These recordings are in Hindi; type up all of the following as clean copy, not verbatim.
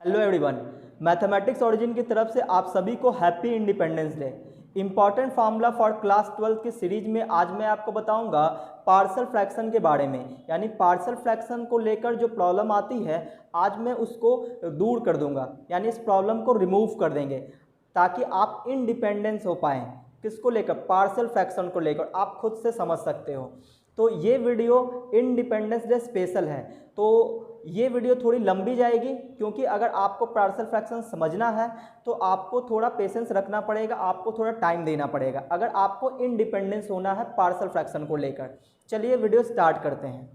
हेलो एवरीवन, मैथमेटिक्स ओरिजिन की तरफ से आप सभी को happy independence day. Important formula for class 12 की सीरीज में आज मैं आपको बताऊंगा पार्शियल फ्रैक्शन के बारे में। यानी पार्शियल फ्रैक्शन को लेकर जो प्रॉब्लम आती है आज मैं उसको दूर कर दूंगा, यानी इस प्रॉब्लम को रिमूव कर देंगे ताकि आप इंडिपेंडेंस हो पाएँ। किसको लेकर? पार्शियल फ्रैक्शन को लेकर। आप खुद से समझ सकते हो। तो ये वीडियो इंडिपेंडेंस डे स्पेशल है, तो ये वीडियो थोड़ी लंबी जाएगी क्योंकि अगर आपको पार्शियल फ्रैक्शन समझना है तो आपको थोड़ा पेशेंस रखना पड़ेगा, आपको थोड़ा टाइम देना पड़ेगा अगर आपको इंडिपेंडेंस होना है पार्शियल फ्रैक्शन को लेकर। चलिए वीडियो स्टार्ट करते हैं।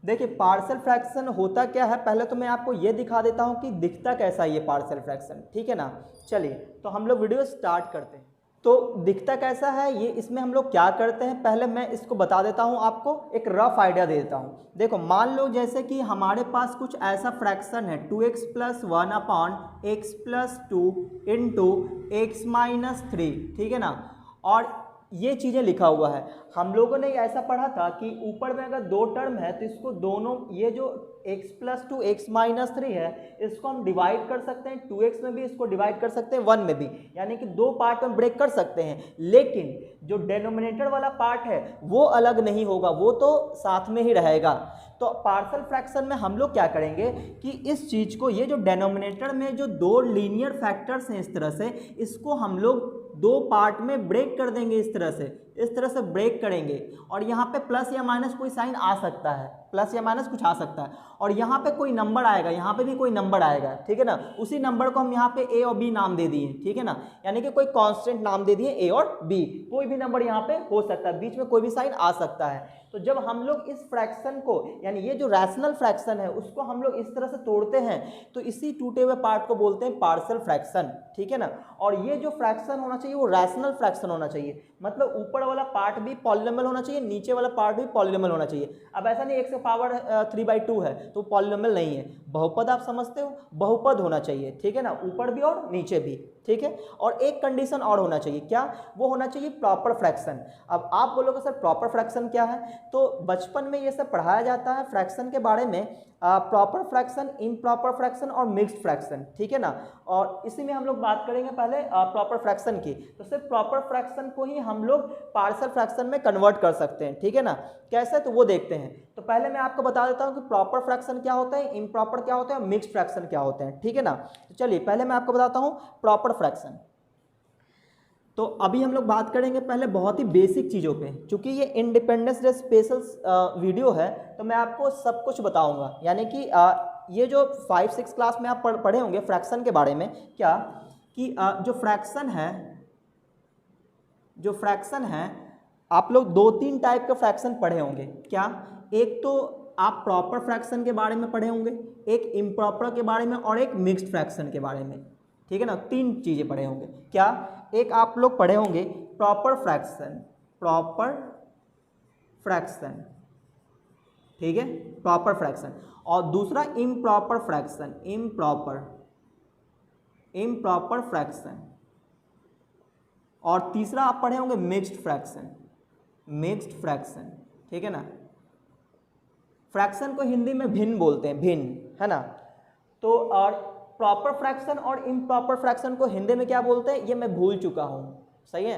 देखिए पार्शियल फ्रैक्शन होता क्या है, पहले तो मैं आपको ये दिखा देता हूँ कि दिखता कैसा है ये पार्शियल फ्रैक्शन, ठीक है ना। चलिए तो हम लोग वीडियो स्टार्ट करते हैं। तो दिखता कैसा है ये, इसमें हम लोग क्या करते हैं पहले मैं इसको बता देता हूँ, आपको एक रफ आइडिया दे देता हूँ। देखो मान लो जैसे कि हमारे पास कुछ ऐसा फ्रैक्शन है 2x + 1 upon x + 2 into x - 3, ठीक है ना। और ये चीज़ें लिखा हुआ है। हम लोगों ने ऐसा पढ़ा था कि ऊपर में अगर दो टर्म है तो इसको दोनों, ये जो x + 2 x - 3 है इसको हम डिवाइड कर सकते हैं 2x में भी, इसको डिवाइड कर सकते हैं 1 में भी, यानी कि दो पार्ट में ब्रेक कर सकते हैं। लेकिन जो डेनोमिनेटर वाला पार्ट है वो अलग नहीं होगा, वो तो साथ में ही रहेगा। तो पार्शियल फ्रैक्शन में हम लोग क्या करेंगे कि इस चीज़ को, ये जो डेनोमिनेटर में जो दो लीनियर फैक्टर्स हैं इस तरह से, इसको हम लोग दो पार्ट में ब्रेक कर देंगे। इस तरह से ब्रेक करेंगे और यहाँ पे प्लस या माइनस कोई साइन आ सकता है, प्लस या माइनस कुछ आ सकता है, और यहाँ पे कोई नंबर आएगा, यहाँ पे भी कोई नंबर आएगा, ठीक है ना। उसी नंबर को हम यहाँ पे ए और बी नाम दे दिए, ठीक है ना, यानी कि कोई कांस्टेंट नाम दे दिए ए और बी। कोई भी नंबर यहाँ पे हो सकता है, बीच में कोई भी साइन आ सकता है। तो जब हम लोग इस फ्रैक्शन को, यानी ये जो रैशनल फ्रैक्शन है उसको हम लोग इस तरह से तोड़ते हैं तो इसी टूटे हुए पार्ट को बोलते हैं पार्शियल फ्रैक्शन, ठीक है ना। और ये जो फ्रैक्शन होना चाहिए वो रैशनल फ्रैक्शन होना चाहिए, मतलब ऊपर वाला पार्ट भी पॉलिनोमियल होना चाहिए, नीचे वाला पार्ट भी पॉलिनोमियल होना चाहिए। अब ऐसा नहीं 1 से पावर 3/2 है तो पॉलिनोमियल नहीं है, बहुपद आप समझते हो, बहुपद होना चाहिए, ठीक है ना, ऊपर भी और नीचे भी, ठीक है। और एक कंडीशन और होना चाहिए, क्या? वो होना चाहिए प्रॉपर फ्रैक्शन। अब आप बोलोगे सर प्रॉपर फ्रैक्शन क्या है, तो बचपन में ये सब पढ़ाया जाता है फ्रैक्शन के बारे में, प्रॉपर फ्रैक्शन, इम्प्रॉपर फ्रैक्शन और मिक्स्ड फ्रैक्शन, ठीक है ना। और इसी में हम लोग बात करेंगे पहले प्रॉपर फ्रैक्शन की। तो सिर्फ प्रॉपर फ्रैक्शन को ही हम लोग पार्शियल फ्रैक्शन में कन्वर्ट कर सकते हैं, ठीक है ना। कैसे, तो वो देखते हैं। तो पहले मैं आपको बता देता हूँ कि प्रॉपर फ्रैक्शन क्या होता है, इम्प्रॉपर क्या होता है, मिक्स्ड फ्रैक्शन क्या होते हैं, ठीक है ना। तो चलिए पहले मैं आपको बताता हूँ प्रॉपर फ्रैक्शन। तो अभी हम लोग बात करेंगे पहले बहुत ही बेसिक चीज़ों पे, क्योंकि ये इंडिपेंडेंस डे स्पेशल वीडियो है तो मैं आपको सब कुछ बताऊंगा। यानी कि ये जो 5-6 क्लास में आप पढ़े होंगे फ्रैक्शन के बारे में, क्या कि जो फ्रैक्शन है आप लोग 2-3 टाइप का फ्रैक्शन पढ़े होंगे। क्या? एक तो आप प्रॉपर फ्रैक्शन के बारे में पढ़े होंगे, एक इम्प्रॉपर के बारे में और एक मिक्स्ड फ्रैक्शन के बारे में, ठीक है ना। 3 चीज़ें पढ़े होंगे। क्या? एक आप लोग पढ़े होंगे प्रॉपर फ्रैक्शन, ठीक है, प्रॉपर फ्रैक्शन। और दूसरा इम्प्रॉपर फ्रैक्शन, इम्प्रॉपर फ्रैक्शन। और तीसरा आप पढ़े होंगे मिक्स्ड फ्रैक्शन, ठीक है ना। फ्रैक्शन को हिंदी में भिन्न बोलते हैं, भिन्न, है ना। तो और प्रॉपर फ्रैक्शन और इम्प्रॉपर फ्रैक्शन को हिंदी में क्या बोलते हैं ये मैं भूल चुका हूँ, सही है,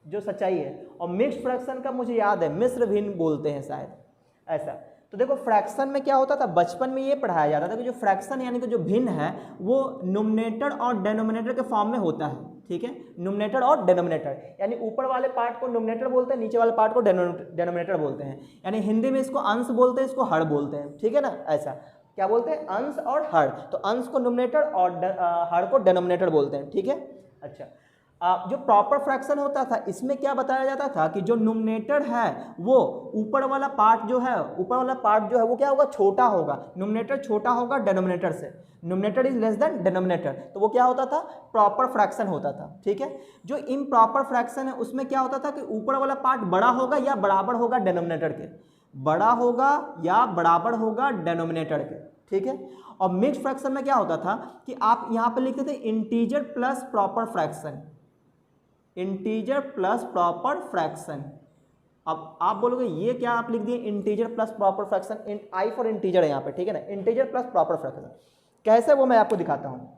जो सच्चाई है। और मिक्स्ड फ्रैक्शन का मुझे याद है, मिश्र भिन्न बोलते हैं शायद, ऐसा। तो देखो फ्रैक्शन में क्या होता था, बचपन में ये पढ़ाया जाता था कि जो फ्रैक्शन यानी कि जो भिन्न है वो न्यूमरेटर और डेनोमिनेटर के फॉर्म में होता है, ठीक है। न्यूमरेटर और डेनोमिनेटर, यानी ऊपर वाले पार्ट को न्यूमरेटर बोलते हैं, नीचे वाले पार्ट को डेनोमिनेटर बोलते हैं। यानी हिंदी में इसको अंश बोलते हैं, इसको हर बोलते हैं, ठीक है ना। ऐसा क्या बोलते हैं, अंश और हर। तो अंश को न्यूमरेटर और हर को डेनोमिनेटर बोलते हैं, ठीक है। अच्छा, जो प्रॉपर फ्रैक्शन होता था इसमें क्या बताया जाता था कि जो न्यूमरेटर है वो ऊपर वाला पार्ट जो है वो क्या होगा, छोटा होगा, न्यूमरेटर छोटा होगा डेनोमिनेटर से, numerator is less than denominator, तो वो क्या होता था, प्रॉपर फ्रैक्शन होता था, ठीक है। जो इम्प्रॉपर फ्रैक्शन है उसमें क्या होता था कि ऊपर वाला पार्ट बड़ा होगा या बराबर होगा डेनोमिनेटर के, बड़ा होगा या बराबर होगा डेनोमिनेटर के, ठीक है। और मिक्स्ड फ्रैक्शन में क्या होता था कि आप यहाँ पे लिखते थे integer plus proper fraction, integer plus proper fraction. अब आप बोलोगे ये क्या आप लिख दिए integer plus proper fraction, I for integer है यहाँ पे, ठीक है ना, इंटीजर प्लस प्रॉपर फ्रैक्शन। कैसे वो मैं आपको दिखाता हूँ।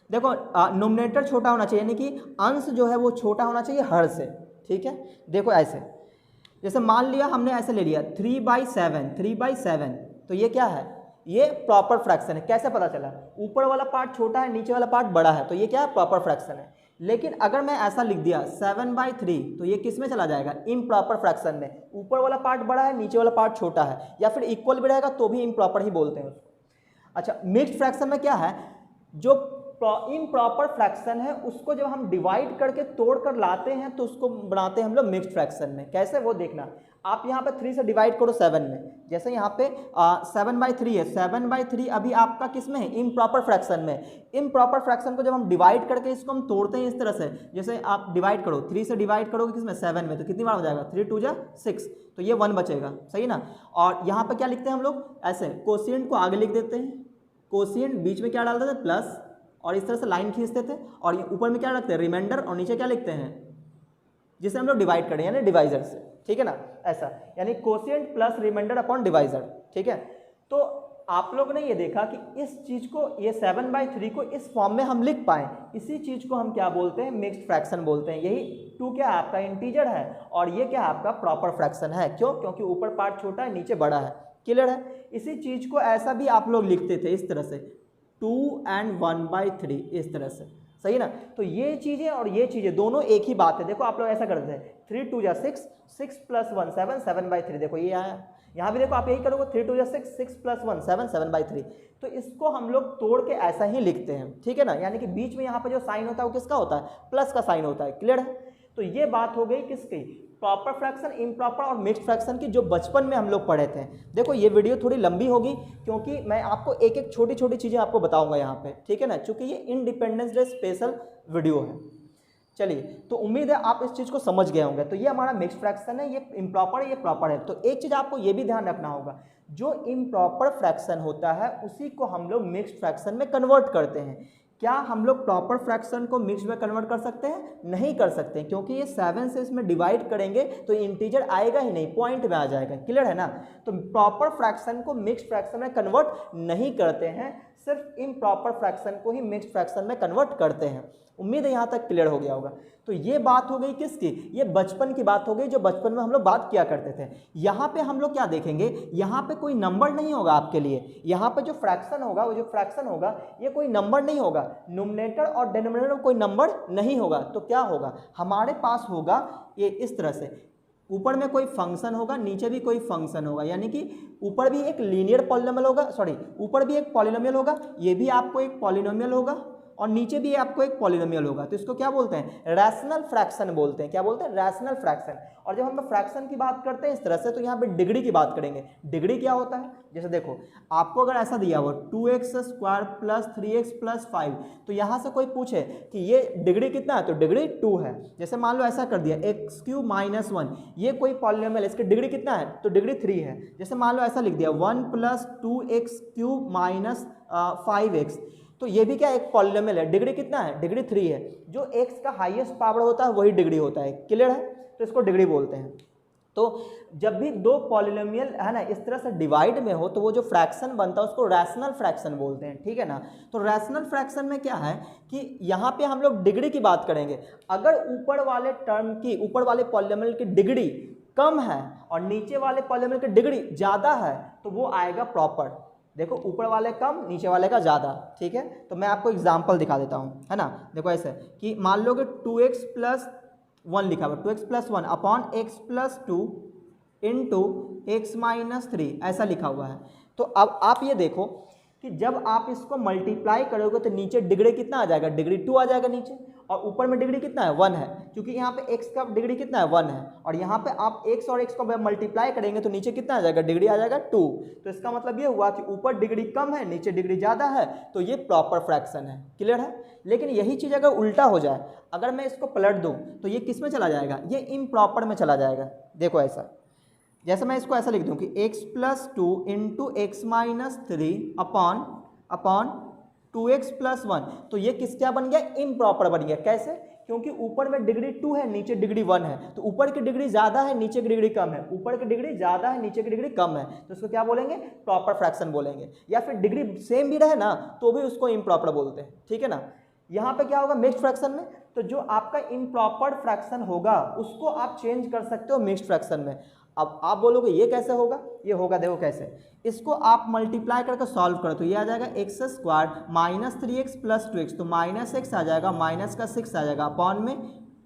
देखो नोमिनेटर छोटा होना चाहिए, यानी कि अंश जो है वो छोटा होना चाहिए हर से, ठीक है। देखो ऐसे, जैसे मान लिया हमने ऐसे ले लिया 3/7, तो ये क्या है, ये प्रॉपर फ्रैक्शन है। कैसे पता चला, ऊपर वाला पार्ट छोटा है नीचे वाला पार्ट बड़ा है, तो ये क्या है, प्रॉपर फ्रैक्शन है। लेकिन अगर मैं ऐसा लिख दिया 7/3, तो ये किस में चला जाएगा, इम्प्रॉपर फ्रैक्शन में। ऊपर वाला पार्ट बड़ा है नीचे वाला पार्ट छोटा है, या फिर इक्वल भी रहेगा तो भी इम्प्रॉपर ही बोलते हैं उसको। अच्छा, मिक्स्ड फ्रैक्शन में क्या है, जो इम्प्रॉपर फ्रैक्शन है उसको जब हम डिवाइड करके तोड़ कर लाते हैं तो उसको बनाते हैं हम लोग मिक्स्ड फ्रैक्शन में। कैसे, वो देखना, आप यहाँ पे 3 से डिवाइड करो 7 में, जैसे यहाँ पे 7/3 है, 7/3 अभी आपका किस में है, इम्प्रॉपर फ्रैक्शन में। इम्प्रॉपर फ्रैक्शन को जब हम डिवाइड करके इसको हम तोड़ते हैं इस तरह से, जैसे आप डिवाइड करो 3 से डिवाइड करोगे किस में, 7 में, तो कितनी बार हो जाएगा, 3 2 6, तो ये 1 बचेगा, सही ना। और यहाँ पे क्या लिखते हैं हम लोग, ऐसे कोशिएंट को आगे लिख देते हैं, कोशिएंट बीच में क्या डाल देते हैं, प्लस, और इस तरह से लाइन खींचते थे, और ऊपर में क्या रखते हैं, रिमाइंडर, और नीचे क्या लिखते हैं, जिसे हम लोग डिवाइड करें, यानी डिवाइजर से, ठीक है ना, ऐसा, यानी quotient plus remainder upon divisor, ठीक है। तो आप लोग ने ये देखा कि इस चीज को, ये 7/3 को इस फॉर्म में हम लिख पाए, इसी चीज को हम क्या बोलते हैं, मिक्स्ड फ्रैक्शन बोलते हैं। यही 2 क्या है, आपका इंटीजर है, और ये क्या है, आपका प्रॉपर फ्रैक्शन है। क्यों, क्योंकि ऊपर पार्ट छोटा है नीचे बड़ा है, क्लियर है। इसी चीज को ऐसा भी आप लोग लिखते थे इस तरह से, 2 and 1/3, इस तरह से, सही ना। तो ये चीजें और ये चीजें दोनों एक ही बात है। देखो आप लोग ऐसा करते हैं, 3 2 6, 6 + 1 7, 7/3, देखो ये आया। यहाँ भी देखो आप यही करोगे, 3 2 6, 6 + 1 7, 7/3। तो इसको हम लोग तोड़ के ऐसा ही लिखते हैं, ठीक है ना, यानी कि बीच में यहाँ पे जो साइन होता है वो किसका होता है, प्लस का साइन होता है, क्लियर है। तो ये बात हो गई किसकी, प्रॉपर फ्रैक्शन, इम्प्रॉपर और मिक्स्ड फ्रैक्शन की, जो बचपन में हम लोग पढ़े थे। देखो ये वीडियो थोड़ी लंबी होगी क्योंकि मैं आपको एक एक छोटी छोटी चीज़ें आपको बताऊंगा यहाँ पे, ठीक है ना, क्योंकि ये इंडिपेंडेंस डे स्पेशल वीडियो है। चलिए, तो उम्मीद है आप इस चीज़ को समझ गए होंगे। तो ये हमारा मिक्स्ड फ्रैक्शन है, ये इम्प्रॉपर है, ये प्रॉपर है। तो एक चीज़ आपको ये भी ध्यान रखना होगा, जो इम्प्रॉपर फ्रैक्शन होता है उसी को हम लोग मिक्स्ड फ्रैक्शन में कन्वर्ट करते हैं। क्या हम लोग प्रॉपर फ्रैक्शन को मिक्स में कन्वर्ट कर सकते हैं, नहीं कर सकते, क्योंकि ये 7 से इसमें डिवाइड करेंगे तो इंटीजर आएगा ही नहीं, पॉइंट में आ जाएगा, क्लियर है ना। तो प्रॉपर फ्रैक्शन को मिक्स्ड फ्रैक्शन में कन्वर्ट नहीं करते हैं, सिर्फ इम्प्रॉपर फ्रैक्शन को ही मिक्स्ड फ्रैक्शन में कन्वर्ट करते हैं। उम्मीद है यहाँ तक क्लियर हो गया होगा। तो ये बात हो गई किसकी, ये बचपन की बात हो गई, जो बचपन में हम लोग बात किया करते थे। यहाँ पे हम लोग क्या देखेंगे, यहाँ पे कोई नंबर नहीं होगा आपके लिए, यहाँ पे जो फ्रैक्शन होगा, वो जो फ्रैक्शन होगा ये कोई नंबर नहीं होगा, न्यूमरेटर और डिनोमिनेटर में कोई नंबर नहीं होगा। तो क्या होगा, हमारे पास होगा ये इस तरह से, ऊपर में कोई फंक्शन होगा, नीचे भी कोई फंक्शन होगा, यानी कि ऊपर भी एक लीनियर पॉलिनोमियल होगा, सॉरी ऊपर भी एक पॉलिनोमियल होगा, ये भी आपको एक पॉलिनोमियल होगा, और नीचे भी आपको एक पॉलिनोमियल होगा। तो इसको क्या बोलते हैं, रैशनल फ्रैक्शन बोलते हैं। क्या बोलते हैं, रैशनल फ्रैक्शन। और जब हम फ्रैक्शन की बात करते हैं इस तरह से, तो यहाँ पे डिग्री की बात करेंगे। डिग्री क्या होता है, जैसे देखो आपको अगर ऐसा दिया हुआ 2x² + 3x + 5, तो यहाँ से कोई पूछे कि ये डिग्री कितना है, तो डिग्री 2 है। जैसे मान लो ऐसा कर दिया x³ - 1, ये कोई पॉलिनोमियल है, इसकी डिग्री कितना है, तो डिग्री 3 है। जैसे मान लो ऐसा लिख दिया 1 + 2x³ - 5x, तो ये भी क्या एक पॉलिनोमियल है, डिग्री कितना है, डिग्री 3 है। जो x का हाईएस्ट पावर होता है वही डिग्री होता है, क्लियर है, तो इसको डिग्री बोलते हैं। तो जब भी दो पॉलिनोमियल है ना इस तरह से डिवाइड में हो, तो वो जो फ्रैक्शन बनता है उसको रैशनल फ्रैक्शन बोलते हैं, ठीक है ना। तो रैशनल फ्रैक्शन में क्या है कि यहाँ पे हम लोग डिग्री की बात करेंगे। अगर ऊपर वाले टर्म की, ऊपर वाले पॉलिनोमियल की डिग्री कम है और नीचे वाले पॉलिनोमियल की डिग्री ज़्यादा है, तो वो आएगा प्रॉपर। देखो ऊपर वाले कम, नीचे वाले का ज़्यादा, ठीक है। तो मैं आपको एग्जांपल दिखा देता हूँ, है ना। देखो ऐसे कि मान लो कि 2x + 1 लिखा हुआ, 2x + 1 upon x + 2 into x - 3 ऐसा लिखा हुआ है। तो अब आप ये देखो कि जब आप इसको मल्टीप्लाई करोगे तो नीचे डिग्री कितना आ जाएगा, डिग्री 2 आ जाएगा नीचे, और ऊपर में डिग्री कितना है, 1 है, क्योंकि यहाँ पे x का डिग्री कितना है, 1 है, और यहाँ पे आप x और x को मल्टीप्लाई करेंगे तो नीचे कितना आ जाएगा, डिग्री आ जाएगा 2। तो इसका मतलब ये हुआ कि ऊपर डिग्री कम है, नीचे डिग्री ज़्यादा है, तो ये प्रॉपर फ्रैक्शन है, क्लियर है। लेकिन यही चीज़ अगर उल्टा हो जाए, अगर मैं इसको पलट दूँ तो ये किस में चला जाएगा, ये इम्प्रॉपर में चला जाएगा। देखो ऐसा, जैसे मैं इसको ऐसा लिख दूं कि x + 2 into x - 3 upon 2x + 1, तो ये किस क्या बन गया, इम्प्रॉपर बन गया। कैसे, क्योंकि ऊपर में डिग्री 2 है, नीचे डिग्री 1 है, तो ऊपर की डिग्री ज़्यादा है, नीचे की डिग्री कम है, ऊपर की डिग्री ज़्यादा है, नीचे की डिग्री कम है, तो इसको क्या बोलेंगे, प्रॉपर फ्रैक्शन बोलेंगे। या फिर डिग्री सेम भी रहे ना तो भी उसको इम्प्रॉपर बोलते हैं, ठीक है ना। यहाँ पे क्या होगा मिक्स्ड फ्रैक्शन में, तो जो आपका इम्प्रॉपर फ्रैक्शन होगा उसको आप चेंज कर सकते हो मिक्स्ड फ्रैक्शन में। अब आप बोलोगे ये कैसे होगा, ये होगा देखो कैसे, इसको आप मल्टीप्लाई करके सॉल्व करो तो ये आ जाएगा x square minus 3x plus 2x, तो माइनस एक्स आ जाएगा, माइनस का 6 आ जाएगा, अपॉन में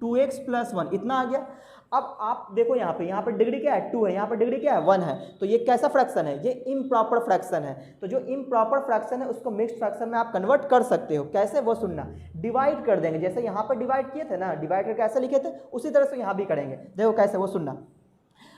2x प्लस 1, इतना आ गया। अब आप देखो यहाँ पे डिग्री क्या है 2 है, यहाँ पर डिग्री क्या है 1 है, तो ये कैसा फ्रैक्शन है, ये इम्प्रॉपर फ्रैक्शन है। तो जो इम्प्रॉपर फ्रैक्शन है उसको मिक्स्ड फ्रैक्शन में आप कन्वर्ट कर सकते हो, कैसे वो सुनना, डिवाइड कर देंगे, जैसे यहाँ पर डिवाइड किए थे ना, डिवाइड करके ऐसे लिखे थे, उसी तरह से यहाँ भी करेंगे, देखो कैसे वो सुनना।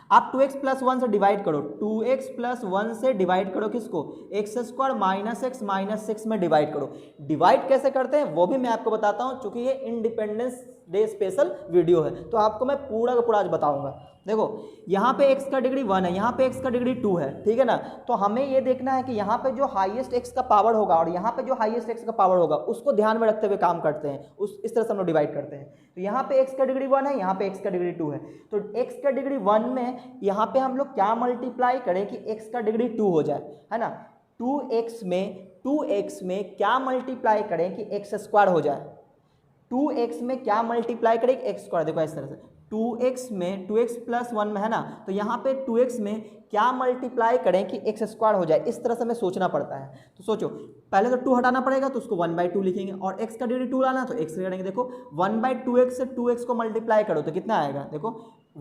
आप 2x प्लस 1 से डिवाइड करो, 2x प्लस 1 से डिवाइड करो किसको, x square minus x minus 6 में डिवाइड करो। डिवाइड कैसे करते हैं वो भी मैं आपको बताता हूं, क्योंकि ये इंडिपेंडेंस डे स्पेशल वीडियो है तो आपको मैं पूरा का पूरा आज बताऊंगा। देखो यहाँ पे x का डिग्री 1 है, यहाँ पे x का डिग्री 2 है, ठीक है ना। तो हमें ये देखना है कि यहाँ पे जो हाईएस्ट x का पावर होगा और यहाँ पे जो हाईएस्ट x का पावर होगा उसको ध्यान में रखते हुए काम करते हैं, इस तरह से हम लोग डिवाइड करते हैं। तो यहाँ पे x का डिग्री 1 है, यहाँ पे x का डिग्री 2 है, तो x का डिग्री 1 में यहाँ पे हम लोग क्या मल्टीप्लाई करें कि x का डिग्री 2 हो जाए, है ना। 2x में क्या मल्टीप्लाई करें कि एक्स स्क्वायर हो जाए, 2x में क्या मल्टीप्लाई करें एक्स स्क्वायर, देखो इस तरह से 2x में 2x प्लस 1 में है ना, तो यहाँ पे 2x में क्या मल्टीप्लाई करें कि एक्स स्क्वायर हो जाए, इस तरह से हमें सोचना पड़ता है। तो सोचो पहले तो 2 हटाना पड़ेगा तो उसको 1/2 लिखेंगे, और x का डिग्री 2 लाना तो x करेंगे। देखो 1/2x से 2x को मल्टीप्लाई करो तो कितना आएगा, देखो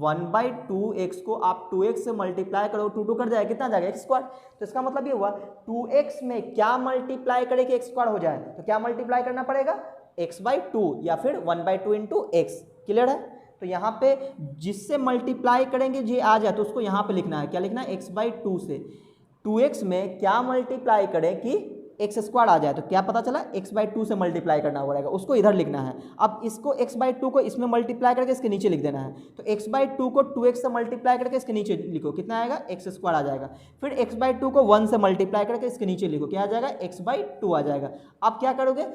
1/2x को आप 2x से मल्टीप्लाई करो, 2 कट जाएगा, कितना आ जाएगा एक्स स्क्वायर। तो इसका मतलब ये हुआ 2x में क्या मल्टीप्लाई करें कि एक्स स्क्वायर हो जाए, तो क्या मल्टीप्लाई करना पड़ेगा x/2 या फिर 1/2 इंटू एक्स, क्लियर है। तो यहाँ पे जिससे मल्टीप्लाई करेंगे ये आ जाए तो उसको यहाँ पे लिखना है, क्या लिखना है, x/2 से 2x में क्या मल्टीप्लाई करें कि एक्स स्क्वायर आ जाए, तो क्या पता चला x/2 से मल्टीप्लाई करना पड़ेगा, उसको इधर लिखना है। अब इसको x/2 को इसमें मल्टीप्लाई करके इसके नीचे लिख देना है, तो x/2 को 2x से मल्टीप्लाई करके इसके नीचे लिखो, कितना आएगा एक्स स्क्वायर आ जाएगा। फिर x/2 को 1 से मल्टीप्लाई करके इसके नीचे लिखो, क्या आ जाएगा x/2 आ जाएगा। अब क्या करोगे,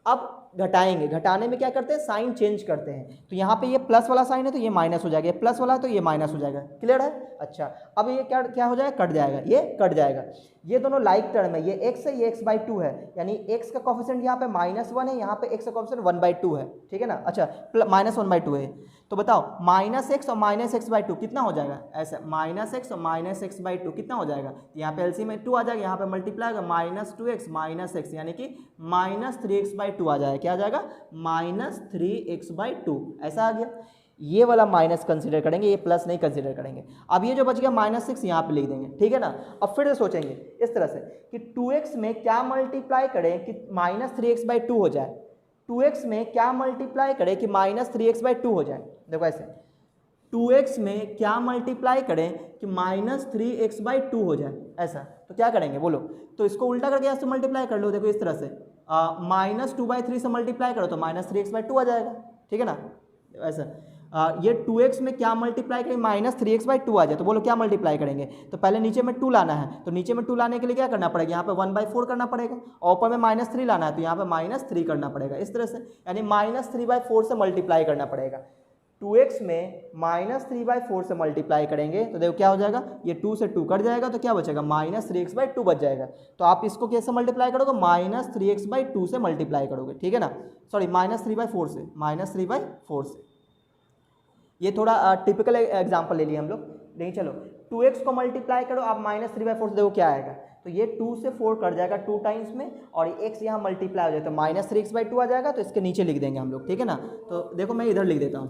अब घटाएंगे, घटाने में क्या करते हैं साइन चेंज करते हैं, तो यहाँ पे ये प्लस वाला साइन है तो ये माइनस हो जाएगा, ये प्लस वाला है तो ये माइनस हो जाएगा, क्लियर है। अच्छा अब ये क्या क्या हो जाएगा, कट जाएगा, ये कट जाएगा, ये दोनों लाइक टर्म है, ये x है ये x/2 है, यानी x का कोफिशिएंट यहाँ पे -1 है, यहाँ पे x का कोफिशिएंट 1/2 है, ठीक है ना। अच्छा -1/2 है, तो बताओ -x और -x/2 कितना हो जाएगा, ऐसा -x और -x/2 कितना हो जाएगा, यहाँ पे एलसीएम में 2 आ जाएगा, यहाँ पे मल्टीप्लाई होगा -2x -x यानी कि -3x/2 आ जाएगा, क्या आ जाएगा -3x/2, ऐसा आ गया। ये वाला माइनस कंसीडर करेंगे, ये प्लस नहीं कंसीडर करेंगे। अब ये जो बच गया -6 यहाँ पे लिख देंगे, ठीक है ना। अब फिर से सोचेंगे इस तरह से कि 2x में क्या मल्टीप्लाई करें कि -3x/2 हो जाए, 2x में क्या मल्टीप्लाई करें कि -3x/2 हो जाए, देखो ऐसे 2x में क्या मल्टीप्लाई करें कि -3x/2 हो जाए, ऐसा तो क्या करेंगे बोलो, तो इसको उल्टा करके ऐसे मल्टीप्लाई कर लो, देखो इस तरह से -2/3 से मल्टीप्लाई करो तो -3x/2 आ जाएगा, ठीक है ना। ऐसा ये 2x में क्या मल्टीप्लाई करेंगे -3x/2 आ जाए, तो बोलो क्या मल्टीप्लाई करेंगे, तो पहले नीचे में 2 लाना है, तो नीचे में 2 लाने के लिए क्या करना पड़ेगा, यहाँ पे 1/4 करना पड़ेगा, और ऊपर में -3 लाना है तो यहाँ पे -3 करना पड़ेगा, इस तरह से, यानी -3/4 से मल्टीप्लाई करना पड़ेगा। 2x में -3/4 से मल्टीप्लाई करेंगे तो देखो क्या हो जाएगा, ये 2 से 2 कट जाएगा तो क्या बचेगा -3x/2 बच जाएगा। तो आप इसको कैसे मल्टीप्लाई करोगे, -3x/2 से मल्टीप्लाई करोगे, ठीक है ना, सॉरी -3/4 से, -3/4 से। ये थोड़ा टिपिकल एग्जाम्पल ले लिए हम लोग, नहीं चलो 2x को मल्टीप्लाई करो आप -3/4 से, देखो क्या आएगा, तो ये 2 से 4 कट जाएगा 2 टाइम्स में, और x यहाँ मल्टीप्लाई हो जाए तो -3x/2 आ जाएगा, तो इसके नीचे लिख देंगे हम लोग, ठीक है ना। तो देखो मैं इधर लिख देता हूँ,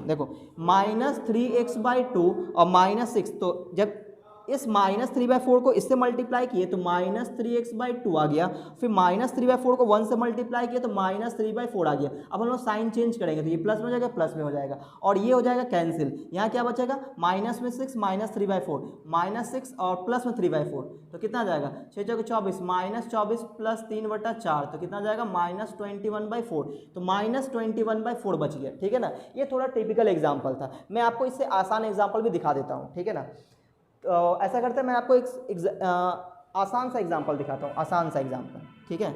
देखो -3x/2 और -6, तो जब इस -3/4 को इससे मल्टीप्लाई किए तो -3x/2 आ गया, फिर -3/4 को 1 से मल्टीप्लाई किए तो -3/4 आ गया। अब हम लोग साइन चेंज करेंगे तो ये प्लस में हो जाएगा, प्लस में हो जाएगा, और ये हो जाएगा कैंसिल, यहाँ क्या बचेगा माइनस में 6 -3/4, -6 और प्लस में 3/4, तो कितना आ जाएगा 6 × 24, -24 प्लस 3/4, तो कितना आ जाएगा -21/4, तो -21/4 बच गया, ठीक है ना। ये थोड़ा टिपिकल एग्जाम्पल था, मैं आपको इससे आसान एग्जाम्पल भी दिखा देता हूँ, ठीक है ना। तो ऐसा करते हैं, मैं आपको एक आसान सा एग्जांपल दिखाता हूँ, आसान सा एग्जांपल, ठीक है।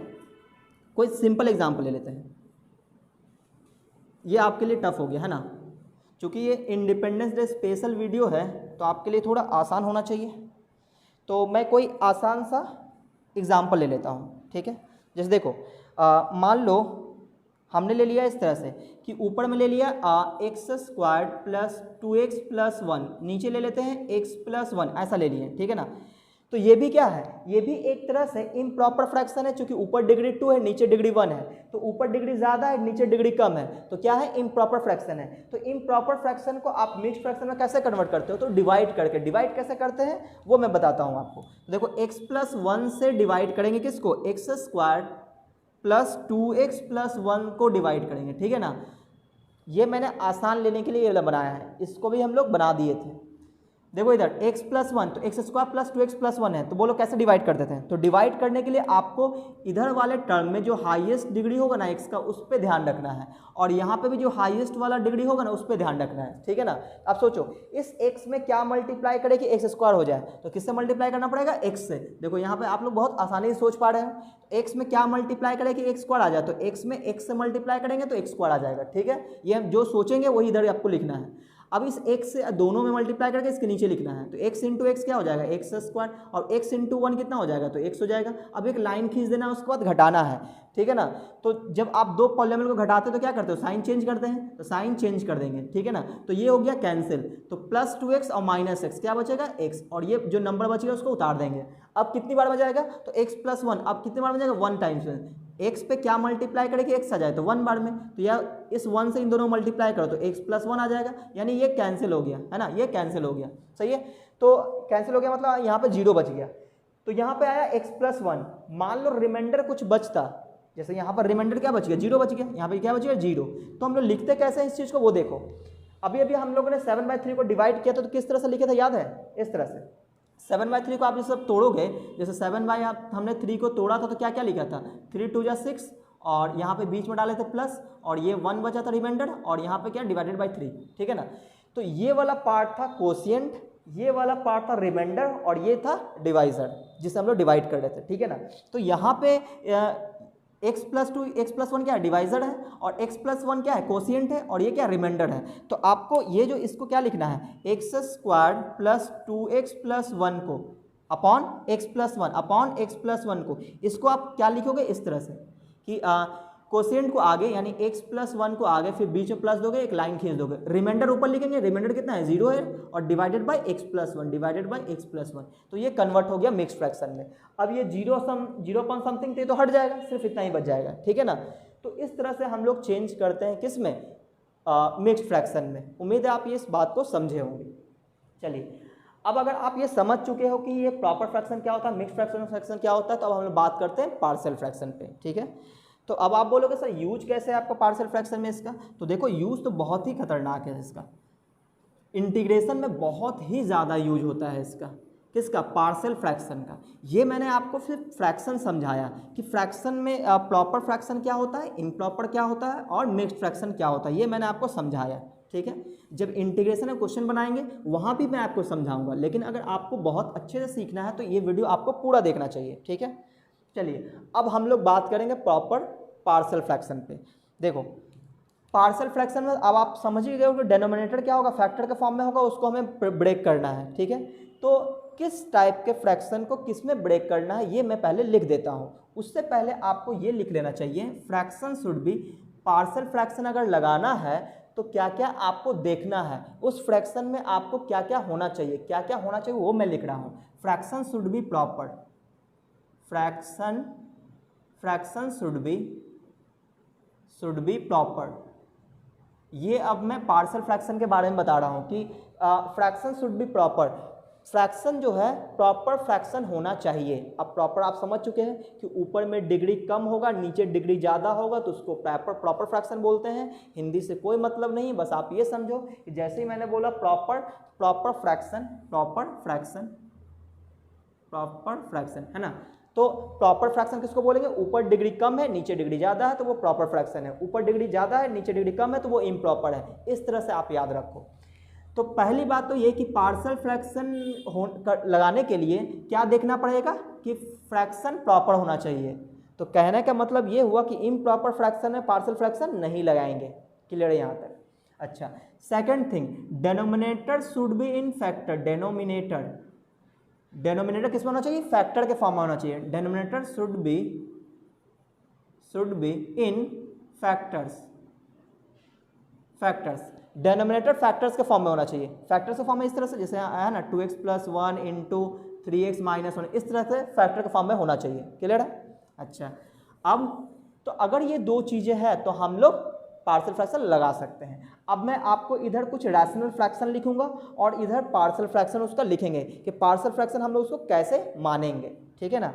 कोई सिंपल एग्जांपल ले लेते हैं। ये आपके लिए टफ हो गया है ना, क्योंकि ये इंडिपेंडेंस डे स्पेशल वीडियो है तो आपके लिए थोड़ा आसान होना चाहिए। तो मैं कोई आसान सा एग्जाम्पल ले लेता हूँ, ठीक है। जैसे देखो मान लो हमने ले लिया इस तरह से कि ऊपर में ले लिया x square plus 2x plus 1, नीचे ले लेते हैं x प्लस 1, ऐसा ले लिए, ठीक है ना। तो ये भी क्या है, ये भी एक तरह से इम्प्रॉपर फ्रैक्शन है, क्योंकि ऊपर डिग्री 2 है नीचे डिग्री 1 है, तो ऊपर डिग्री ज़्यादा है नीचे डिग्री कम है, तो क्या है, इम्प्रॉपर फ्रैक्शन है। तो इम्प्रॉपर फ्रैक्शन को आप मिक्स्ड फ्रैक्शन में कैसे कन्वर्ट करते हो, तो डिवाइड करके। डिवाइड कैसे करते हैं वो मैं बताता हूँ आपको। तो देखो x प्लस 1 से डिवाइड करेंगे किसको, x square plus 2x plus 1 को डिवाइड करेंगे, ठीक है ना। ये मैंने आसान लेने के लिए ये बनाया है, इसको भी हम लोग बना दिए थे। देखो इधर x प्लस 1 तो x square plus 2x plus 1 है, तो बोलो कैसे डिवाइड कर देते हैं। तो डिवाइड करने के लिए आपको इधर वाले टर्म में जो हाईएस्ट डिग्री होगा ना x का, उस पर ध्यान रखना है, और यहाँ पे भी जो हाईएस्ट वाला डिग्री होगा ना उस पर ध्यान रखना है, ठीक है ना। अब सोचो इस x में क्या मल्टीप्लाई करे कि एक्स स्क्वायर हो जाए, तो किससे मल्टीप्लाई करना पड़ेगा, x से। देखो यहाँ पे आप लोग बहुत आसानी से सोच पा रहे हैं, x में क्या मल्टीप्लाई करे कि एक्स स्क्वायर आ जाए, तो x में x से मल्टीप्लाई करेंगे तो एक्स स्क्वायर आ जाएगा, ठीक है। ये हम जो सोचेंगे वही इधर आपको लिखना है। अब इस x से दोनों में मल्टीप्लाई करके इसके नीचे लिखना है, तो x इंटू एक्स क्या हो जाएगा, एक्स स्क्वायर, और x इंटू 1 कितना हो जाएगा, तो x हो जाएगा। अब एक लाइन खींच देना है, उसके बाद घटाना है, ठीक है ना। तो जब आप दो पॉलीनोमियल को घटाते हो तो क्या करते हो, साइन चेंज करते हैं, तो साइन चेंज कर देंगे, ठीक है ना। तो ये हो गया कैंसिल, तो प्लस 2x और माइनस एक्स क्या बचेगा, x, और ये जो नंबर बचेगा उसको उतार देंगे। अब कितनी बार बजाएगा, तो x प्लस 1, अब कितनी बार बजाएगा, 1 टाइम्स में। x पे क्या मल्टीप्लाई करे कि x आ जाए, तो 1 बार में, तो या इस 1 से इन दोनों मल्टीप्लाई करो तो x प्लस 1 आ जाएगा, यानी ये कैंसिल हो गया है ना, ये कैंसिल हो गया, सही है। तो कैंसिल हो गया मतलब यहाँ पे 0 बच गया, तो यहाँ पे आया x प्लस 1। मान लो रिमाइंडर कुछ बचता, जैसे यहाँ पर रिमाइंडर क्या बच गया, 0 बच गया, यहाँ पे क्या बच गया, 0। तो हम लोग लिखते कैसे हैं इस चीज़ को वो देखो। अभी अभी हम लोगों ने 7/3 को डिवाइड किया था, तो किस तरह से लिखे थे याद है, इस तरह से। 7/3 को आप ये सब तोड़ोगे, जैसे 7 आप हमने 3 को तोड़ा था तो क्या क्या लिखा था, 3 2 जा 6, और यहाँ पे बीच में डाले थे प्लस, और ये 1 बचा था रिमाइंडर, और यहाँ पे क्या डिवाइडेड बाई 3, ठीक है ना। तो ये वाला पार्ट था कोशिएंट, ये वाला पार्ट था रिमाइंडर, और ये था डिवाइजर जिसे हम लोग डिवाइड कर रहे थे, ठीक है ना। तो यहाँ पे x प्लस 2 एक्स प्लस 1 क्या है, डिवाइजर है, और x प्लस 1 क्या है, कोशिएंट है, और ये क्या रिमाइंडर है। तो आपको ये जो इसको क्या लिखना है, x square plus 2x plus 1 को upon x plus 1 upon x plus 1 को, इसको आप क्या लिखोगे इस तरह से कि कोशिएंट को आगे यानी x प्लस 1 को आगे, फिर बीच में प्लस दोगे, एक लाइन खींच दोगे, रिमाइंडर ऊपर लिखेंगे, रिमाइंडर कितना है, 0 है, और divided by x plus 1, divided by x plus 1, तो ये कन्वर्ट हो गया मिक्स फ्रैक्शन में। अब ये 0 पॉइंट समथिंग थे तो हट जाएगा, सिर्फ इतना ही बच जाएगा, ठीक है ना। तो इस तरह से हम लोग चेंज करते हैं किस में, मिक्स फ्रैक्शन में। उम्मीद है आप ये इस बात को समझे होंगे। चलिए अब अगर आप ये समझ चुके हो कि ये प्रॉपर फ्रैक्शन क्या होता है, मिक्स फ्रैक्शन क्या होता है, तो अब हम लोग बात करते हैं पार्शियल फ्रैक्शन पे, ठीक है। तो अब आप बोलोगे सर यूज कैसे है आपका पार्शियल फ्रैक्शन में इसका, तो देखो यूज तो बहुत ही खतरनाक है इसका, इंटीग्रेशन में बहुत ही ज़्यादा यूज होता है इसका, किसका, पार्शियल फ्रैक्शन का। ये मैंने आपको फिर फ्रैक्शन समझाया कि फ्रैक्शन में प्रॉपर फ्रैक्शन क्या होता है, इम्प्रॉपर क्या होता है, और मिक्स्ड फ्रैक्शन क्या होता है, ये मैंने आपको समझाया, ठीक है। जब इंटीग्रेशन में क्वेश्चन बनाएंगे वहाँ भी मैं आपको समझाऊंगा, लेकिन अगर आपको बहुत अच्छे से सीखना है तो ये वीडियो आपको पूरा देखना चाहिए, ठीक है। चलिए अब हम लोग बात करेंगे प्रॉपर पार्शियल फ्रैक्शन पे। देखो पार्शियल फ्रैक्शन में अब आप समझ ही गए हो कि डिनोमिनेटर क्या होगा, फैक्टर के फॉर्म में होगा, उसको हमें ब्रेक करना है, ठीक है। तो किस टाइप के फ्रैक्शन को किस में ब्रेक करना है ये मैं पहले लिख देता हूँ। उससे पहले आपको ये लिख लेना चाहिए, fraction should be, partial fraction अगर लगाना है तो क्या क्या आपको देखना है, उस फ्रैक्शन में आपको क्या क्या होना चाहिए, क्या क्या होना चाहिए वो मैं लिख रहा हूँ। Fraction should be proper, fraction should be proper. ये अब मैं पार्शियल फ्रैक्शन के बारे में बता रहा हूँ कि fraction should be proper, fraction जो है प्रॉपर फ्रैक्शन होना चाहिए। अब प्रॉपर आप समझ चुके हैं कि ऊपर में डिग्री कम होगा नीचे डिग्री ज़्यादा होगा तो उसको प्रॉपर फ्रैक्शन बोलते हैं। हिंदी से कोई मतलब नहीं, बस आप ये समझो कि जैसे ही मैंने बोला प्रॉपर फ्रैक्शन है ना, तो प्रॉपर फ्रैक्शन किसको बोलेंगे, ऊपर डिग्री कम है नीचे डिग्री ज़्यादा है तो वो प्रॉपर फ्रैक्शन है, ऊपर डिग्री ज़्यादा है नीचे डिग्री कम है तो वो इम्प्रॉपर है। इस तरह से आप याद रखो। तो पहली बात तो ये कि पार्शियल फ्रैक्शन लगाने के लिए क्या देखना पड़ेगा कि फ्रैक्शन प्रॉपर होना चाहिए। तो कहने का मतलब ये हुआ कि इम्प्रॉपर फ्रैक्शन में पार्शियल फ्रैक्शन नहीं लगाएंगे, क्लियर है यहाँ तक? अच्छा, second thing, denominator should be in factor. Denominator किस में होना चाहिए? फैक्टर के फॉर्म में होना चाहिए। Denominator should be in factors. Denominator factors के फॉर्म में होना चाहिए। फैक्टर्स के फॉर्म में इस तरह से, जैसे आया ना 2x + 1 इंटू 3x - 1, इस तरह से फैक्टर के फॉर्म में होना चाहिए। क्लियर है? अच्छा, अब तो अगर ये दो चीज़ें हैं तो हम लोग पार्शियल फ्रैक्शन लगा सकते हैं। अब मैं आपको इधर कुछ रैशनल फ्रैक्शन लिखूंगा और इधर पार्शियल फ्रैक्शन उसका लिखेंगे कि पार्शियल फ्रैक्शन हम लोग उसको कैसे मानेंगे। ठीक है ना?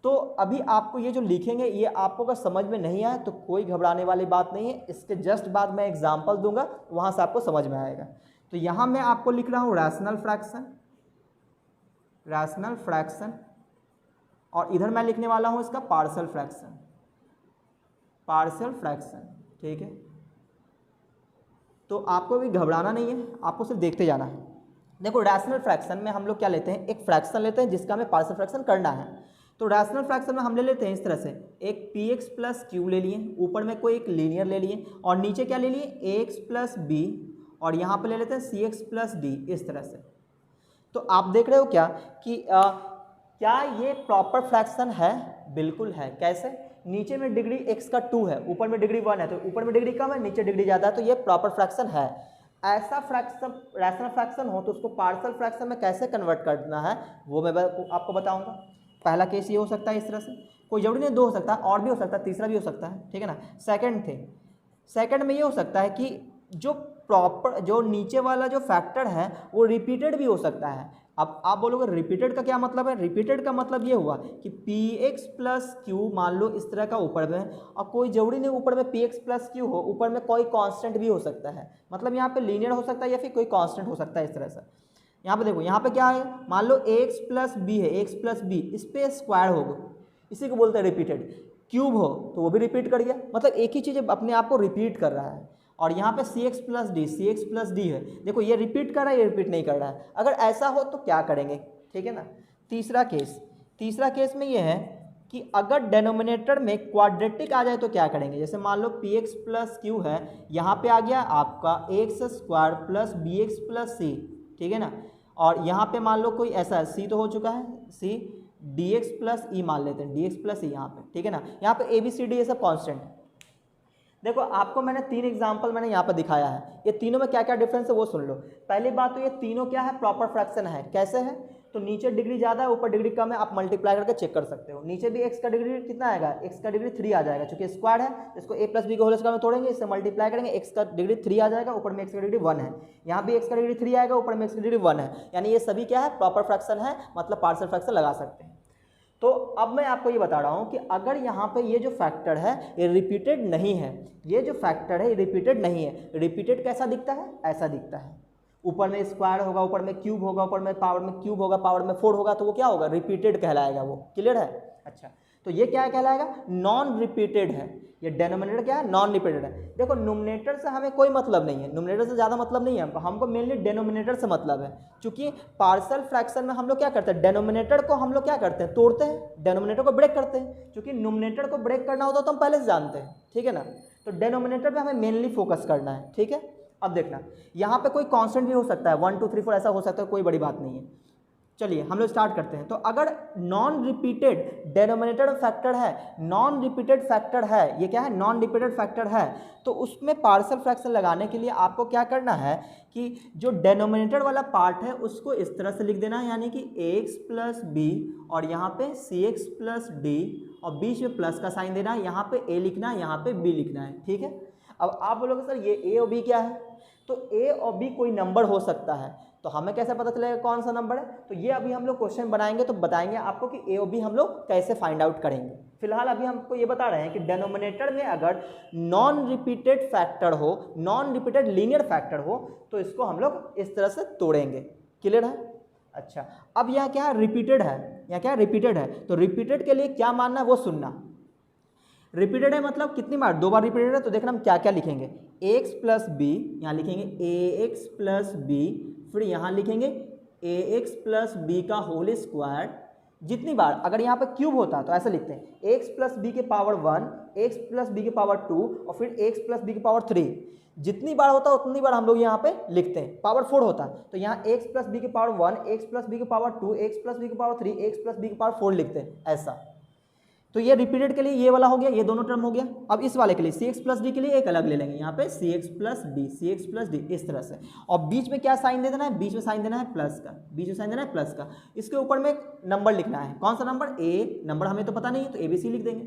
तो अभी आपको ये जो लिखेंगे, ये आपको अगर समझ में नहीं आए तो कोई घबराने वाली बात नहीं है। इसके जस्ट बाद मैं एग्जाम्पल दूंगा, वहाँ से आपको समझ में आएगा। तो यहाँ मैं आपको लिख रहा हूँ रैशनल फ्रैक्शन, और इधर मैं लिखने वाला हूँ इसका पार्शियल फ्रैक्शन। ठीक है? तो आपको भी घबराना नहीं है, आपको सिर्फ देखते जाना है। देखो, रैशनल फ्रैक्शन में हम लोग क्या लेते हैं? एक फ्रैक्शन लेते हैं जिसका हमें पार्शियल फ्रैक्शन करना है। तो रैशनल फ्रैक्शन में हम ले लेते हैं इस तरह से, एक px + q ले लिए, ऊपर में कोई एक लीनियर ले लिए, और नीचे क्या ले लिए? ax + b, और यहाँ पे ले लेते हैं cx + d, इस तरह से। तो आप देख रहे हो क्या कि क्या ये प्रॉपर फ्रैक्शन है? बिल्कुल है। कैसे? नीचे में डिग्री x का 2 है, ऊपर में डिग्री 1 है, तो ऊपर में डिग्री कम है, नीचे डिग्री ज़्यादा है, तो ये प्रॉपर फ्रैक्शन है। ऐसा फ्रैक्शन रैशनल फ्रैक्शन हो तो उसको पार्शियल फ्रैक्शन में कैसे कन्वर्ट करना है वो मैं आपको बताऊंगा। पहला केस ये हो सकता है इस तरह से, कोई जरूरी नहीं दो हो सकता है, और भी हो सकता है, तीसरा भी हो सकता है। ठीक है ना? सेकंड में ये हो सकता है कि जो नीचे वाला जो फैक्टर है वो रिपीटेड भी हो सकता है। अब आप बोलोगे रिपीटेड का क्या मतलब है? रिपीटेड का मतलब ये हुआ कि px + q मान लो इस तरह का ऊपर में, और कोई जरूरी नहीं ऊपर में px + q हो, ऊपर में कोई कांस्टेंट भी हो सकता है। मतलब यहाँ पे लीनियर हो सकता है या फिर कोई कांस्टेंट हो सकता है इस तरह से। यहाँ पे देखो, यहाँ पे क्या है? मान लो ax + b है, x + b, इस पे स्क्वायर होगा, इसी को बोलते हैं रिपीटेड। क्यूब हो तो वो भी रिपीट कर गया, मतलब एक ही चीज़ अपने आप को रिपीट कर रहा है। और यहाँ पे cx + d है, देखो ये रिपीट कर रहा है, ये रिपीट नहीं कर रहा है। अगर ऐसा हो तो क्या करेंगे? ठीक है ना? तीसरा केस में ये है कि अगर डेनोमिनेटर में क्वाड्रेटिक आ जाए तो क्या करेंगे? जैसे मान लो px + q है, यहाँ पे आ गया आपका x² + bx + c। ठीक है ना? और यहाँ पे मान लो कोई ऐसा c तो हो चुका है, c dx + e मान लेते हैं, dx + e यहाँ पे। ठीक है ना? यहाँ पे a b c d ये सब कॉन्स्टेंट है। देखो, आपको मैंने 3 एग्जाम्पल मैंने यहाँ पर दिखाया है, ये तीनों में क्या क्या डिफरेंस है वो सुन लो। पहली बात तो ये तीनों क्या है? प्रॉपर फ्रैक्शन है। कैसे है? तो नीचे डिग्री ज़्यादा है, ऊपर डिग्री कम है, आप मल्टीप्लाई करके चेक कर सकते हो। नीचे भी x का डिग्री कितना आएगा? x का डिग्री 3 आ जाएगा, क्योंकि स्क्वायर है, इसको a + b को होल स्क्वायर में तोड़ेंगे, इससे मल्टीप्लाई करेंगे, x का डिग्री 3 आ जाएगा, ऊपर में x का डिग्री 1 है। यहाँ भी x का डिग्री 3 आएगा, ऊपर में x का डिग्री 1 है, यानी ये सभी क्या है? प्रॉपर फ्रैक्शन है, मतलब पार्शियल फ्रैक्शन लगा सकते हैं। तो अब मैं आपको ये बता रहा हूँ कि अगर यहाँ पे ये जो फैक्टर है ये रिपीटेड नहीं है, ये जो फैक्टर है ये रिपीटेड नहीं है। रिपीटेड कैसा दिखता है? ऐसा दिखता है, ऊपर में स्क्वायर होगा, ऊपर में क्यूब होगा, ऊपर में पावर में क्यूब होगा, पावर में 4 होगा, तो वो क्या होगा? रिपीटेड कहलाएगा वो। क्लियर है? अच्छा, तो ये क्या कहलाएगा? नॉन रिपीटेड है। ये डेनोमिनेटर क्या है? नॉन रिपीटेड है। देखो, न्यूमरेटर से हमें कोई मतलब नहीं है, न्यूमरेटर से ज़्यादा मतलब नहीं है हमको, मेनली डेनोमिनेटर से मतलब है। क्योंकि पार्शियल फ्रैक्शन में हम लोग क्या करते हैं? डेनोमिनेटर को हम लोग क्या करते हैं? तोड़ते हैं, डेनोमिनेटर को ब्रेक करते हैं। क्योंकि न्यूमरेटर को ब्रेक करना होता तो हम पहले से जानते हैं। ठीक है ना? तो डेनोमिनेटर पे हमें मेनली फोकस करना है। ठीक है? अब देखना, यहाँ पे कोई कांस्टेंट भी हो सकता है, 1 2 3 4 ऐसा हो सकता है, कोई बड़ी बात नहीं है। चलिए हम लोग स्टार्ट करते हैं। तो अगर नॉन रिपीटेड डेनोमिनेटर फैक्टर है, नॉन रिपीटेड फैक्टर है, ये क्या है? नॉन रिपीटेड फैक्टर है, तो उसमें पार्शियल फ्रैक्शन लगाने के लिए आपको क्या करना है कि जो डेनोमिनेटर वाला पार्ट है उसको इस तरह से लिख देना है, यानी कि ax + b, और यहाँ पे cx + d, और बीच में प्लस का साइन देना है, यहाँ पे a लिखना है, यहाँ पे b लिखना है। ठीक है? अब आप बोलोगे सर ये a और b क्या है? तो a और b कोई नंबर हो सकता है, तो हमें कैसे पता चलेगा कौन सा नंबर है? तो ये अभी हम लोग क्वेश्चन बनाएंगे तो बताएंगे आपको कि ए और बी हम लोग कैसे फाइंड आउट करेंगे। फिलहाल अभी हमको ये बता रहे हैं कि डेनोमिनेटर में अगर नॉन रिपीटेड फैक्टर हो, नॉन रिपीटेड लीनियर फैक्टर हो, तो इसको हम लोग इस तरह से तोड़ेंगे। क्लियर है? अच्छा, अब यहाँ क्या रिपीटेड है? यहाँ क्या रिपीटेड है? तो रिपीटेड के लिए क्या मानना है वो सुनना। रिपीटेड है मतलब कितनी बार? 2 बार रिपीटेड है, तो देखना हम क्या क्या लिखेंगे। ax + b, यहाँ लिखेंगे ax + b, फिर यहाँ लिखेंगे ax + b का होल स्क्वायर, जितनी बार अगर यहाँ पे क्यूब होता तो ऐसे लिखते हैं एक्स प्लस बी के पावर 1, एक्स प्लस बी के पावर 2 और फिर एक्स प्लस बी के पावर 3। जितनी बार होता उतनी बार हम लोग यहाँ पे लिखते हैं। पावर 4 होता तो यहाँ एक्स प्लस बी के पावर 1, एक्स प्लस बी के पावर 2, एक्स प्लस बी के पावर 3, एक्स प्लस बी के पावर 4 लिखते हैं ऐसा। तो ये रिपीटेड के लिए ये वाला हो गया, ये दोनों टर्म हो गया। अब इस वाले के लिए सी एक्स प्लस डी के लिए एक अलग ले लेंगे, यहाँ पे सी एक्स प्लस डी, सी एक्स प्लस डी इस तरह से। और बीच में क्या साइन दे देना है, बीच में साइन देना है प्लस का, बीच में साइन देना है प्लस का। इसके ऊपर में नंबर लिखना है, कौन सा नंबर, ए नंबर हमें तो पता नहीं है तो ABC लिख देंगे।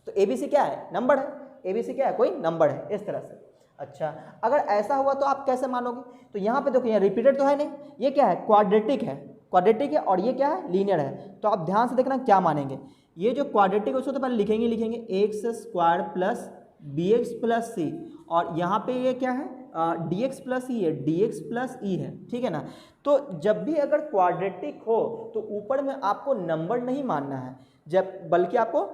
तो ABC क्या है, नंबर है, ABC क्या है, कोई नंबर है, इस तरह से। अच्छा, अगर ऐसा हुआ तो आप कैसे मानोगे, तो यहाँ पे देखो, यहाँ रिपीटेड तो है नहीं, ये क्या है, क्वाड्रेटिक है, क्वाड्रेटिक है, और ये क्या है, लीनियर है। तो आप ध्यान से देखना क्या मानेंगे, ये जो क्वाड्रेटिक है उसको तो पहले लिखेंगे x square plus b x plus c, और यहाँ पे ये क्या है, डी एक्स प्लस ई है, डी एक्स प्लस ई है, ठीक है ना। तो जब भी अगर क्वाड्रेटिक हो तो ऊपर में आपको नंबर नहीं मानना है, जब बल्कि आपको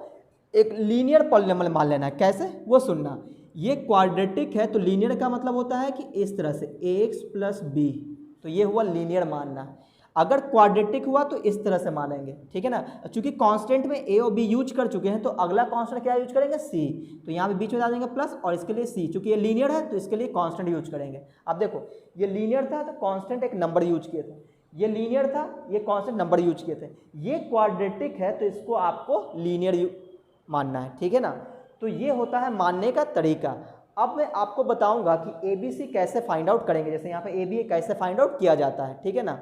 एक लीनियर पॉलिनोमियल मान लेना है। कैसे, वो सुनना। ये क्वाड्रेटिक है तो लीनियर का मतलब होता है कि इस तरह से एक्स प्लस बी, तो ये हुआ लीनियर मानना। अगर क्वाड्रेटिक हुआ तो इस तरह से मानेंगे, ठीक है ना। चूंकि कांस्टेंट में ए और बी यूज कर चुके हैं तो अगला कांस्टेंट क्या यूज करेंगे, सी। तो यहाँ पे बीच में डाल देंगे प्लस और इसके लिए सी, चूंकि ये लीनियर है तो इसके लिए कांस्टेंट यूज करेंगे। अब देखो, ये लीनियर था तो कांस्टेंट एक नंबर यूज किए थे, ये लीनियर था, ये कांस्टेंट नंबर यूज किए थे। ये क्वाड्रेटिक है तो इसको आपको लीनियर मानना है, ठीक है ना। तो ये होता है मानने का तरीका। अब मैं आपको बताऊंगा कि ABC कैसे फाइंड आउट करेंगे, जैसे यहाँ पे AB कैसे फाइंड आउट किया जाता है, ठीक है ना।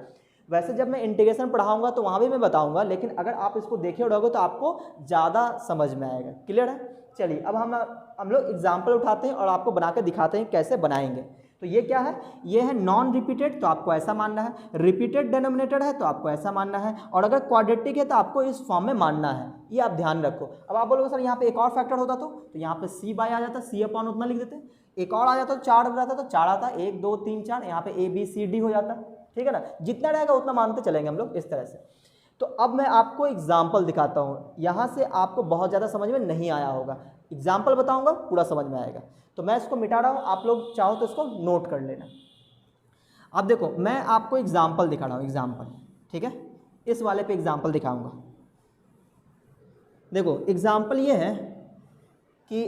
वैसे जब मैं इंटीग्रेशन पढ़ाऊंगा तो वहाँ भी मैं बताऊंगा, लेकिन अगर आप इसको देखे रहोगे तो आपको ज़्यादा समझ में आएगा। क्लियर है। चलिए अब हम लोग एग्जाम्पल उठाते हैं और आपको बना के दिखाते हैं कैसे बनाएंगे। तो ये क्या है, ये है नॉन रिपीटेड, तो आपको ऐसा मानना है। रिपीटेड डिनोमिनेटर है तो आपको ऐसा मानना है, और अगर क्वाड्रेटिक है तो आपको इस फॉर्म में मानना है। ये आप ध्यान रखो। अब आप बोलोगे सर यहाँ पे एक और फैक्टर होता तो यहाँ पे C बाय आ जाता, C अपॉन उतना लिख देते। एक और आ जाता तो 4 रहता तो 4 आता, 1 2 3 4, यहाँ पे ABCD हो जाता, ठीक है ना। जितना रहेगा उतना मानते चलेंगे हम लोग इस तरह से। तो अब मैं आपको एग्जाम्पल दिखाता हूँ, यहाँ से आपको बहुत ज़्यादा समझ में नहीं आया होगा, एग्जाम्पल बताऊँगा पूरा समझ में आएगा। तो मैं इसको मिटा रहा हूँ, आप लोग चाहो तो इसको नोट कर लेना। अब देखो, मैं आपको एग्जाम्पल दिखा रहा हूँ, एग्जाम्पल, ठीक है। इस वाले पे एग्जाम्पल दिखाऊंगा। देखो एग्जाम्पल ये है कि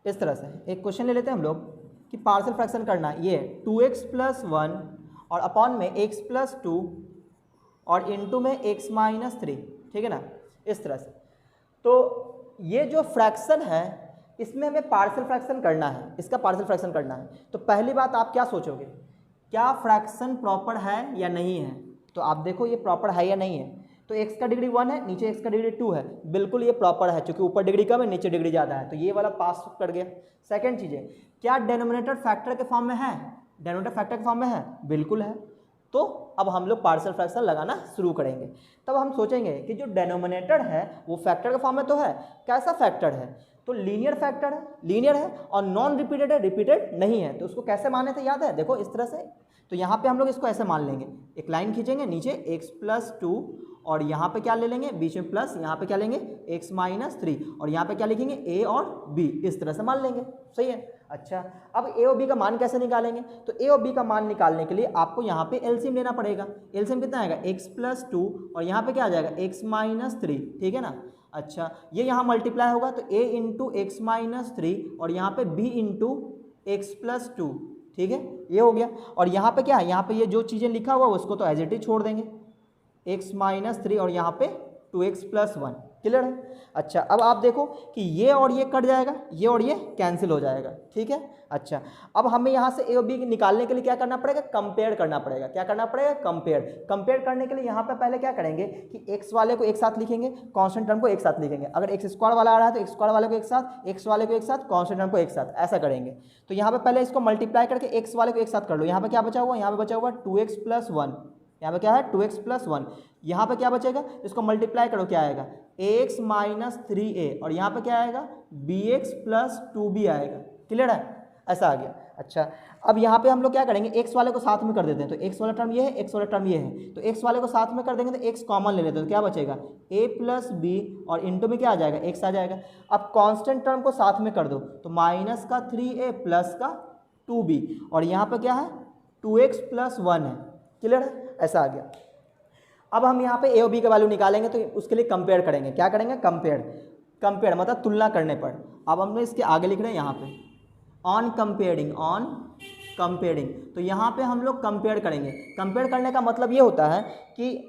इस तरह से एक क्वेश्चन ले लेते हैं हम लोग कि पार्शियल फ्रैक्शन करना है। ये 2x प्लस 1 और अपॉन में x प्लस 2 और इनटू में x माइनस 3, ठीक है ना, इस तरह से। तो ये जो फ्रैक्शन है इसमें हमें पार्शियल फ्रैक्शन करना है, इसका पार्शियल फ्रैक्शन करना है। तो पहली बात आप क्या सोचोगे, क्या फ्रैक्शन प्रॉपर है या नहीं है। तो आप देखो ये प्रॉपर है या नहीं है। तो x का डिग्री 1 है, नीचे x का डिग्री 2 है, बिल्कुल ये प्रॉपर है, क्योंकि ऊपर डिग्री कम है नीचे डिग्री ज़्यादा है, तो ये वाला पास कर गया। सेकंड चीज़ है, क्या डेनोमिनेटर फैक्टर के फॉर्म में है, डेनोमिनेटर फैक्टर के फॉर्म में है, बिल्कुल है। तो अब हम लोग पार्शियल फ्रैक्शन लगाना शुरू करेंगे। तब हम सोचेंगे कि जो डेनोमिनेटर है वो फैक्टर के फॉर्म में तो है, कैसा फैक्टर है, तो लीनियर फैक्टर है, लीनियर है, और नॉन रिपीटेड है, रिपीटेड नहीं है। तो उसको कैसे माने थे याद है, देखो इस तरह से। तो यहाँ पे हम लोग इसको ऐसे मान लेंगे, एक लाइन खींचेंगे, नीचे x प्लस 2 और यहाँ पे क्या ले लेंगे, बीच में प्लस, यहाँ पे क्या लेंगे x माइनस 3 और यहाँ पे क्या लिखेंगे a और b, इस तरह से मान लेंगे। सही है। अच्छा, अब a और b का मान कैसे निकालेंगे, तो a और b का मान निकालने के लिए आपको यहाँ पे एलसीएम लेना पड़ेगा। एलसीएम कितना आएगा, x प्लस 2 और यहाँ पे क्या आ जाएगा x माइनस 3, ठीक है ना। अच्छा, ये यहाँ मल्टीप्लाई होगा तो a इंटू एक्स माइनस 3 और यहाँ पे b इंटू एक्स प्लस 2, ठीक है, ये हो गया। और यहाँ पे क्या है, यहाँ पे ये जो चीज़ें लिखा हुआ है उसको तो एज इट इज छोड़ देंगे, x माइनस 3 और यहाँ पे 2x प्लस 1। क्लियर है। अच्छा, अब आप देखो कि ये और ये कट जाएगा, ये और ये कैंसिल हो जाएगा, ठीक है। अच्छा, अब हमें यहाँ से a और b निकालने के लिए क्या करना पड़ेगा, कंपेयर करना पड़ेगा। क्या करना पड़ेगा, कंपेयर। कंपेयर करने के लिए यहाँ पे पहले क्या करेंगे कि x वाले को एक साथ लिखेंगे, कांस्टेंट टर्म को एक साथ लिखेंगे। अगर एक्स स्क्वायर वाला आ रहा है तो एक्स स्क्वायर वाले को एक साथ, एक्स वाले को एक साथ, कांस्टेंट टर्म को एक साथ, ऐसा करेंगे। तो यहाँ पे पहले इसको मल्टीप्लाई करके एक्स वाले को एक साथ कर लो। यहाँ पे क्या बचा हुआ, यहाँ पे बचा हुआ 2x प्लस 1, यहाँ पे क्या है 2x प्लस 1। यहाँ पे क्या बचेगा, इसको मल्टीप्लाई करो, क्या आएगा ax माइनस 3a और यहाँ पे क्या आएगा bx प्लस 2b आएगा। क्लियर है, ऐसा आ गया। अच्छा, अब यहाँ पे हम लोग क्या करेंगे, x वाले को साथ में कर देते हैं। तो x वाला टर्म ये है, x वाला टर्म ये है, तो x वाले को साथ में कर देंगे तो x कॉमन ले लेते हैं, तो क्या बचेगा a प्लस b और इंटू में क्या आ जाएगा x आ जाएगा। अब कांस्टेंट टर्म को साथ में कर दो तो माइनस का 3a प्लस का 2b और यहाँ पे क्या है 2x प्लस 1 है। क्लियर है, ऐसा आ गया। अब हम यहाँ पे ए और बी का वैल्यू निकालेंगे तो उसके लिए कंपेयर करेंगे। क्या करेंगे? कंपेयर मतलब तुलना करने पर। अब हमने इसके आगे लिख रहे हैं यहाँ पे ऑन कंपेयरिंग, तो यहाँ पे हम लोग कंपेयर करेंगे। कंपेयर करने का मतलब ये होता है कि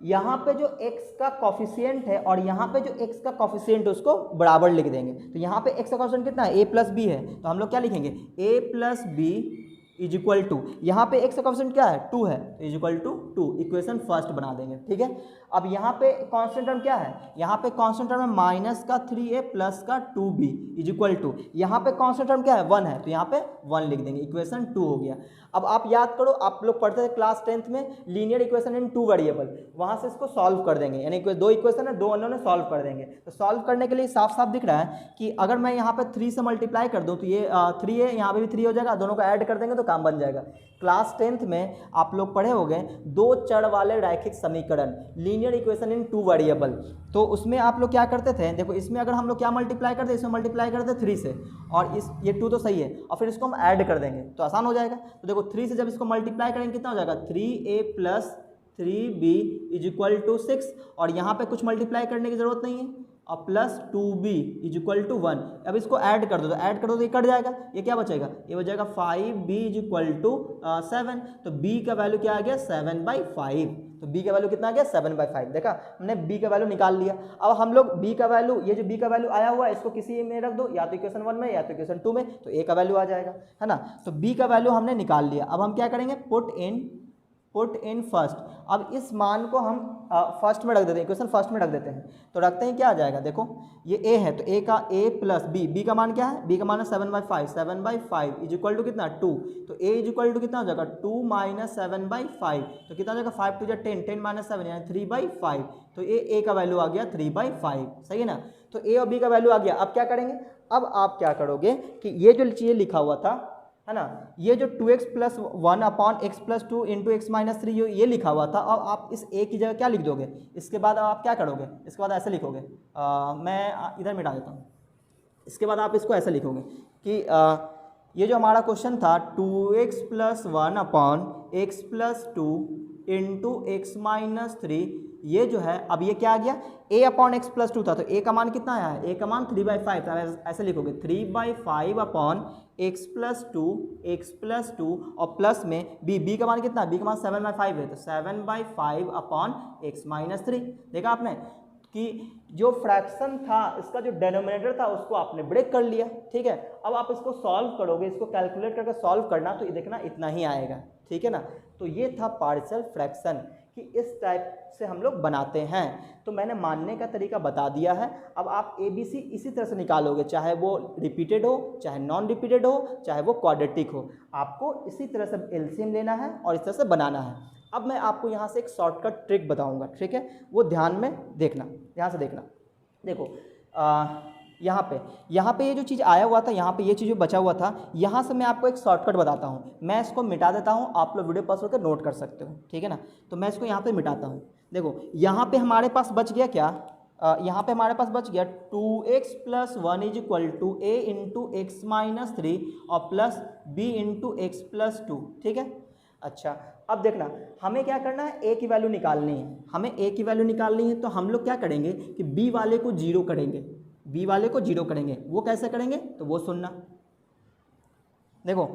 यहाँ पे जो x का कॉफिशिएंट है और यहाँ पे जो x का कॉफिशिएंट है उसको बराबर लिख देंगे। तो यहाँ पे x का कॉफिशिएंट कितना है? a प्लस बी है, तो हम लोग क्या लिखेंगे? a plus B is equal to, यहाँ पे x का कॉफिशिएंट क्या है? 2 है, तो is equal to 2, equation first बना देंगे। ठीक है, अब यहाँ पे कांस्टेंट टर्म क्या है? यहाँ पे कांस्टेंट टर्म है माइनस का 3a प्लस का 2b इज इक्वल टू, यहाँ पे कांस्टेंट टर्म क्या है? 1 है, तो यहाँ पे 1 लिख देंगे, इक्वेशन 2 हो गया। अब आप याद करो, आप लोग पढ़ते थे क्लास 10th में लीनियर इक्वेशन इन 2 वेरिएबल, वहाँ से इसको सॉल्व कर देंगे, यानी 2 इक्वेशन है, 2 अननोन है, सॉल्व कर देंगे। तो सॉल्व करने के लिए साफ साफ दिख रहा है कि अगर मैं यहाँ पे 3 से मल्टीप्लाई कर दूँ तो ये 3 है, यहाँ पे भी 3 हो जाएगा, दोनों को ऐड कर देंगे तो काम बन जाएगा। क्लास 10th में आप लोग पढ़े होंगे 2 चर वाले रैखिक समीकरण, लीनियर इक्वेशन इन 2 वेरिएबल। तो उसमें आप लोग क्या करते थे? देखो इसमें अगर हम लोग क्या मल्टीप्लाई करते, इसमें मल्टीप्लाई करते 3 से, और इस ये 2 तो सही है, और फिर इसको हम ऐड कर देंगे तो आसान हो जाएगा। तो देखो 3 से जब इसको मल्टीप्लाई करेंगे कितना हो जाएगा? 3a plus 3b is equal to 6, और यहाँ पे कुछ मल्टीप्लाई करने की जरूरत नहीं है, और plus 2b is equal to 1। अब इसको ऐड कर दो, तो ऐड कर दो तो ये कट जाएगा, ये क्या बचेगा? ये बचेगा 5b इज इक्वल टू 7। तो b का वैल्यू क्या आ गया? 7/5। तो b का वैल्यू कितना आ गया? 7/5। देखा, हमने b का वैल्यू निकाल लिया। अब हम लोग b का वैल्यू, ये जो b का वैल्यू आया हुआ है इसको किसी में रख दो, या तो इक्वेशन 1 में या तो इक्वेशन 2 में, तो a का वैल्यू आ जाएगा, है ना। तो b का वैल्यू हमने निकाल लिया। अब हम क्या करेंगे? Put in first. अब इस मान को हम फर्स्ट में रख देते हैं, इक्वेशन फर्स्ट में रख देते हैं, तो रखते हैं क्या आ जाएगा? देखो ये a है, तो a का a प्लस b का मान क्या है? b का मान है 7/5, 7/5 इज इक्वल टू कितना? 2। तो a इज इक्वल टू कितना हो जाएगा? 2 माइनस 7/5, तो कितना हो जाएगा? 5 2 10, 10 माइनस 7 यानी 3/5। तो ये a का वैल्यू आ गया 3/5, सही है ना। तो a और b का वैल्यू आ गया। अब क्या करेंगे? अब आप क्या करोगे कि ये जो चीज़ लिखा हुआ था, है ना, ये जो 2x plus 1 upon x plus 2 into X minus 3 ये लिखा हुआ था, अब आप इस a की जगह क्या लिख दोगे? इसके बाद आप क्या करोगे? इसके बाद ऐसे लिखोगे, मैं इधर मिटा देता हूँ। इसके बाद आप इसको ऐसे लिखोगे कि ये जो हमारा क्वेश्चन था 2x plus 1 upon x plus 2 into X minus 3, ये जो है, अब ये क्या आ गया? a अपॉन एक्स प्लस 2 था, तो a का मान कितना आया है? a का मान 3/5 था, ऐसे लिखोगे 3/5 अपॉन एक्स प्लस 2 और प्लस में b का मान कितना है? b का मान 7/5 है, तो 7/5 अपॉन एक्स माइनस 3। देखा आपने कि जो फ्रैक्शन था इसका जो डेनोमिनेटर था उसको आपने ब्रेक कर लिया। ठीक है, अब आप इसको सॉल्व करोगे, इसको कैलकुलेट करके सॉल्व करना, तो ये देखना इतना ही आएगा। ठीक है ना। तो ये था पार्शियल फ्रैक्शन कि इस टाइप से हम लोग बनाते हैं। तो मैंने मानने का तरीका बता दिया है। अब आप ABC इसी तरह से निकालोगे, चाहे वो रिपीटेड हो, चाहे नॉन रिपीटेड हो, चाहे वो क्वाड्रेटिक हो, आपको इसी तरह से एलसीएम लेना है और इस तरह से बनाना है। अब मैं आपको यहाँ से एक शॉर्टकट ट्रिक बताऊँगा, ठीक है, वो ध्यान में देखना, ध्यान से देखना। देखो यहाँ पे ये जो चीज़ आया हुआ था, यहाँ पे ये चीज़ जो बचा हुआ था, यहाँ से मैं आपको एक शॉर्टकट बताता हूँ। मैं इसको मिटा देता हूँ, आप लोग वीडियो पॉज करके नोट कर सकते हो, ठीक है ना। तो मैं इसको यहाँ पे मिटाता हूँ। देखो यहाँ पे हमारे पास बच गया क्या? यहाँ पे हमारे पास बच गया 2x plus 1 is equal to a into X minus 3 और plus b into X plus 2, ठीक है। अच्छा, अब देखना हमें क्या करना है, a की वैल्यू निकालनी है। हमें a की वैल्यू निकालनी है तो हम लोग क्या करेंगे कि b वाले को जीरो करेंगे, b वाले को जीरो करेंगे। वो कैसे करेंगे तो वो सुनना। देखो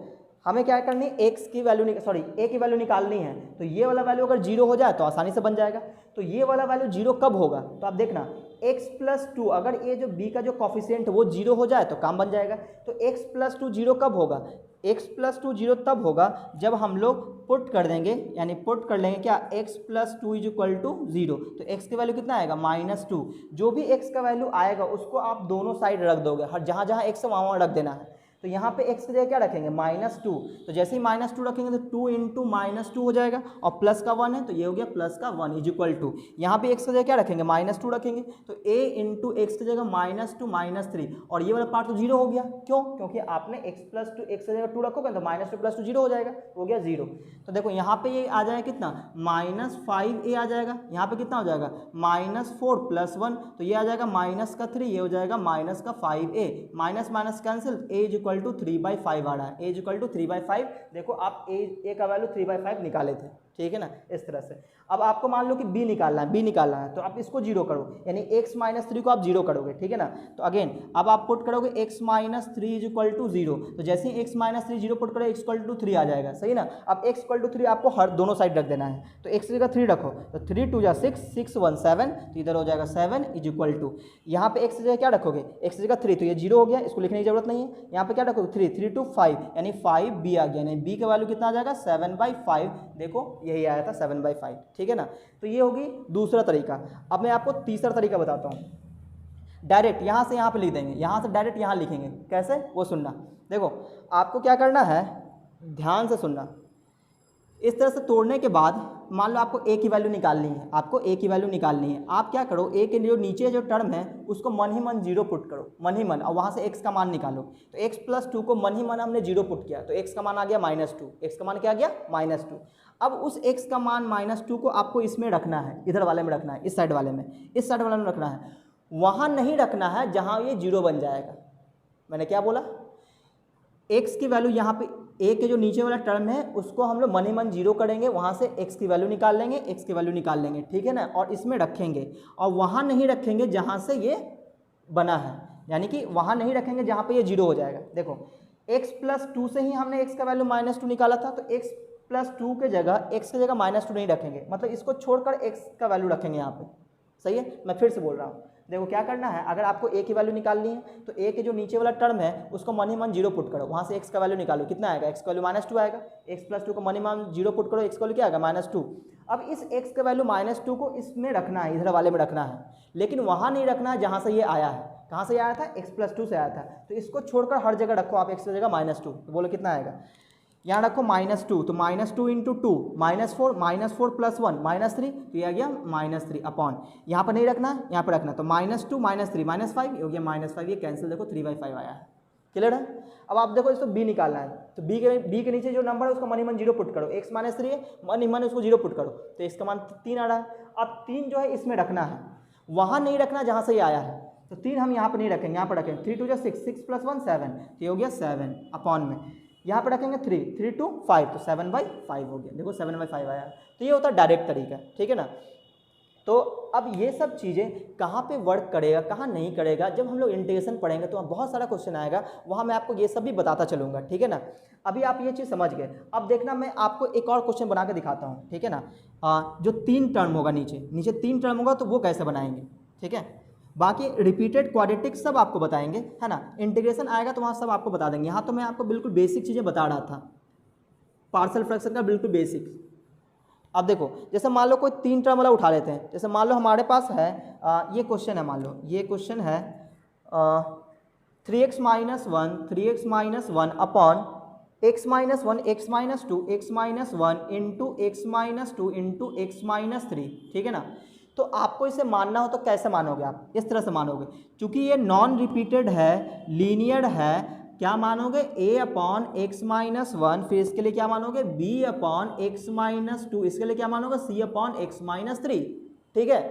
हमें क्या करनी है, a की वैल्यू निकालनी है। तो ये वाला वैल्यू अगर जीरो हो जाए तो आसानी से बन जाएगा। तो ये वाला वैल्यू जीरो कब होगा, तो आप देखना x प्लस 2, अगर ये जो b का जो कॉफिशिएंट है वो जीरो हो जाए तो काम बन जाएगा। तो x प्लस 2 जीरो कब होगा, x प्लस 2 जीरो तब होगा जब हम लोग पुट कर देंगे, यानी पुट कर लेंगे क्या, x plus 2 is equal to 0। तो x की वैल्यू कितना आएगा, -2। जो भी x का वैल्यू आएगा उसको आप दोनों साइड रख दोगे, हर जहाँ जहाँ x है वहाँ रख देना है। तो यहाँ पे x की जगह क्या रखेंगे, -2। तो जैसे ही -2 रखेंगे तो 2 इंटू -2 हो जाएगा, और प्लस का 1 है तो ये हो गया प्लस का 1 इज इक्वल टू, यहाँ पे x की जगह क्या रखेंगे, -2 रखेंगे। तो a इंटू एक्स की जगह -2 -3, और ये वाला पार्ट तो जीरो हो गया। क्यों, क्योंकि आपने x प्लस 2 एक्स की जगह 2 रखोगे तो -2 प्लस 2 जीरो हो जाएगा, हो गया 0। तो देखो यहाँ पे ये आ जाएगा कितना, -5a आ जाएगा। यहाँ पे कितना हो जाएगा, -4 प्लस 1, तो ये आ जाएगा -3, ये हो जाएगा -5a, minus minus cancel, a is equal to 3/5 आ रहा है, a इज इक्वल टू 3/5। देखो आप a का वैल्यू 3/5 निकाले थे। ठीक है ना, इस तरह से। अब आपको मान लो कि b निकालना है, तो आप इसको जीरो करो, यानी x माइनस 3 को आप जीरो करोगे, ठीक है ना। तो अगेन अब आप पुट करोगे x minus 3 is equal to 0, तो जैसे ही x माइनस 3 जीरो पुट करो x इक्वल टू 3 आ जाएगा, सही ना। अब x इक्वल टू 3 आपको हर दोनों साइड रख देना है, तो x की जगह 3 रखो, तो 3 2 जा 6, 6 1 7, तो इधर हो जाएगा 7 इज इक्वल टू, यहाँ पे x की जगह क्या रखोगे, x की जगह 3, तो ये 0 हो गया, इसको लिखने की जरूरत नहीं है। यहाँ पे क्या रखोगे 3, 3 2 5, यानी 5b आ गया, यानी b का वैल्यू कितना आ जाएगा 7/5, देखो यही आया था 7/5, ठीक है ना। तो ये होगी दूसरा तरीका। अब मैं आपको तीसरा तरीका बताता हूँ। डायरेक्ट यहाँ से यहाँ पे लिख देंगे, यहाँ से डायरेक्ट यहाँ लिखेंगे, कैसे वो सुनना। देखो आपको क्या करना है, ध्यान से सुनना। इस तरह से तोड़ने के बाद मान लो आपको a की वैल्यू निकालनी है, आप क्या करो, a के लिए नीचे जो टर्म है उसको मन ही मन जीरो पुट करो, मन ही मन, और वहाँ से x का मान निकालो। तो x प्लस 2 को मन ही मन हमने जीरो पुट किया, तो x का मान आ गया -2, x का मान क्या आ गया -2। अब उस x का मान -2 को आपको इसमें रखना है, इधर वाले में रखना है, इस साइड वाले में रखना है, वहाँ नहीं रखना है जहाँ ये जीरो बन जाएगा। मैंने क्या बोला, x की वैल्यू यहाँ पे a के जो नीचे वाला टर्म है उसको हम लोग मन ही मन जीरो करेंगे, वहाँ से x की वैल्यू निकाल लेंगे, ठीक है ना, और इसमें रखेंगे, और वहाँ नहीं रखेंगे जहाँ से ये बना है, यानी कि वहाँ नहीं रखेंगे जहाँ पे ये जीरो हो जाएगा। देखो x प्लस 2 से ही हमने x का वैल्यू -2 निकाला था, तो x प्लस 2 के जगह x की जगह -2 नहीं रखेंगे, मतलब इसको छोड़कर x का वैल्यू रखेंगे यहाँ पे, सही है। मैं फिर से बोल रहा हूँ, देखो क्या करना है, अगर आपको a की वैल्यू निकालनी है तो a के जो नीचे वाला टर्म है उसको मन ही मन जीरो पुट करो, वहाँ से x का वैल्यू निकालो, कितना आएगा, x का वैल्यू -2 आएगा, x प्लस 2 को मन ही मन जीरो पुट करो, x का वैल्यू क्या आएगा -2। अब इस x का वैल्यू -2 को इसमें रखना है, इधर वाले में रखना है, लेकिन वहाँ नहीं रखना है जहाँ से ये आया है। कहाँ से आया था, x प्लस 2 से आया था, तो इसको छोड़कर हर जगह रखो आप x की जगह -2, तो बोलो कितना आएगा, यहाँ रखो -2, तो -2 इंटू 2 -4 प्लस 1 -3, तो ये आ गया -3 अपॉन, यहाँ पर नहीं रखना, यहाँ पर रखना, तो -2 -3 -5, ये हो गया -5, ये कैंसिल, देखो 3/5 आया है, क्लियर है। अब आप देखो इसको b निकालना है, तो b के नीचे जो नंबर है उसको मन ही मन जीरो पुट करो, x -3 है, मन ही मन उसको जीरो पुट करो, तो इसका मान 3 आ रहा है। अब 3 जो है इसमें रखना है, वहाँ नहीं रखना जहाँ से ये आया है, तो 3 हम यहाँ पर नहीं रखेंगे, यहाँ पर रखेंगे 3 2 जा 6, 6 प्लस 1 7, तो ये हो गया 7 अपॉन में, यहाँ पर रखेंगे 3 3 2 5, तो 7/5 हो गया, देखो 7/5 आया। तो ये होता है डायरेक्ट तरीका, ठीक है ना। तो अब ये सब चीज़ें कहाँ पे वर्क करेगा, कहाँ नहीं करेगा, जब हम लोग इंटीग्रेशन पढ़ेंगे तो वहाँ बहुत सारा क्वेश्चन आएगा, वहाँ मैं आपको ये सब भी बताता चलूँगा, ठीक है ना। अभी आप ये चीज़ समझ गए, अब देखना मैं आपको एक और क्वेश्चन बना के दिखाता हूँ, ठीक है ना। जो 3 टर्म होगा, नीचे 3 टर्म होगा, तो वो कैसे बनाएंगे, ठीक है। बाकी रिपीटेड क्वाड्रेटिक सब आपको बताएंगे, है ना। इंटीग्रेशन आएगा तो वहाँ सब आपको बता देंगे। यहाँ तो मैं आपको बिल्कुल बेसिक चीज़ें बता रहा था, पार्शियल फ्रैक्शन का बिल्कुल बेसिक। अब देखो जैसे मान लो कोई 3 टर्म वाला उठा लेते हैं, जैसे मान लो हमारे पास है ये क्वेश्चन है, मान लो ये क्वेश्चन है 3x minus 1 upon x minus 1 x minus 2 x minus 1 into x minus 2 into x minus 3, ठीक है ना। तो आपको इसे मानना हो तो कैसे मानोगे आप, इस तरह से मानोगे, क्योंकि ये नॉन रिपीटेड है, लीनियर है, क्या मानोगे a अपॉन x माइनस 1, फिर इसके लिए क्या मानोगे b अपॉन x माइनस 2, इसके लिए क्या मानोगे c अपॉन x माइनस 3, ठीक है।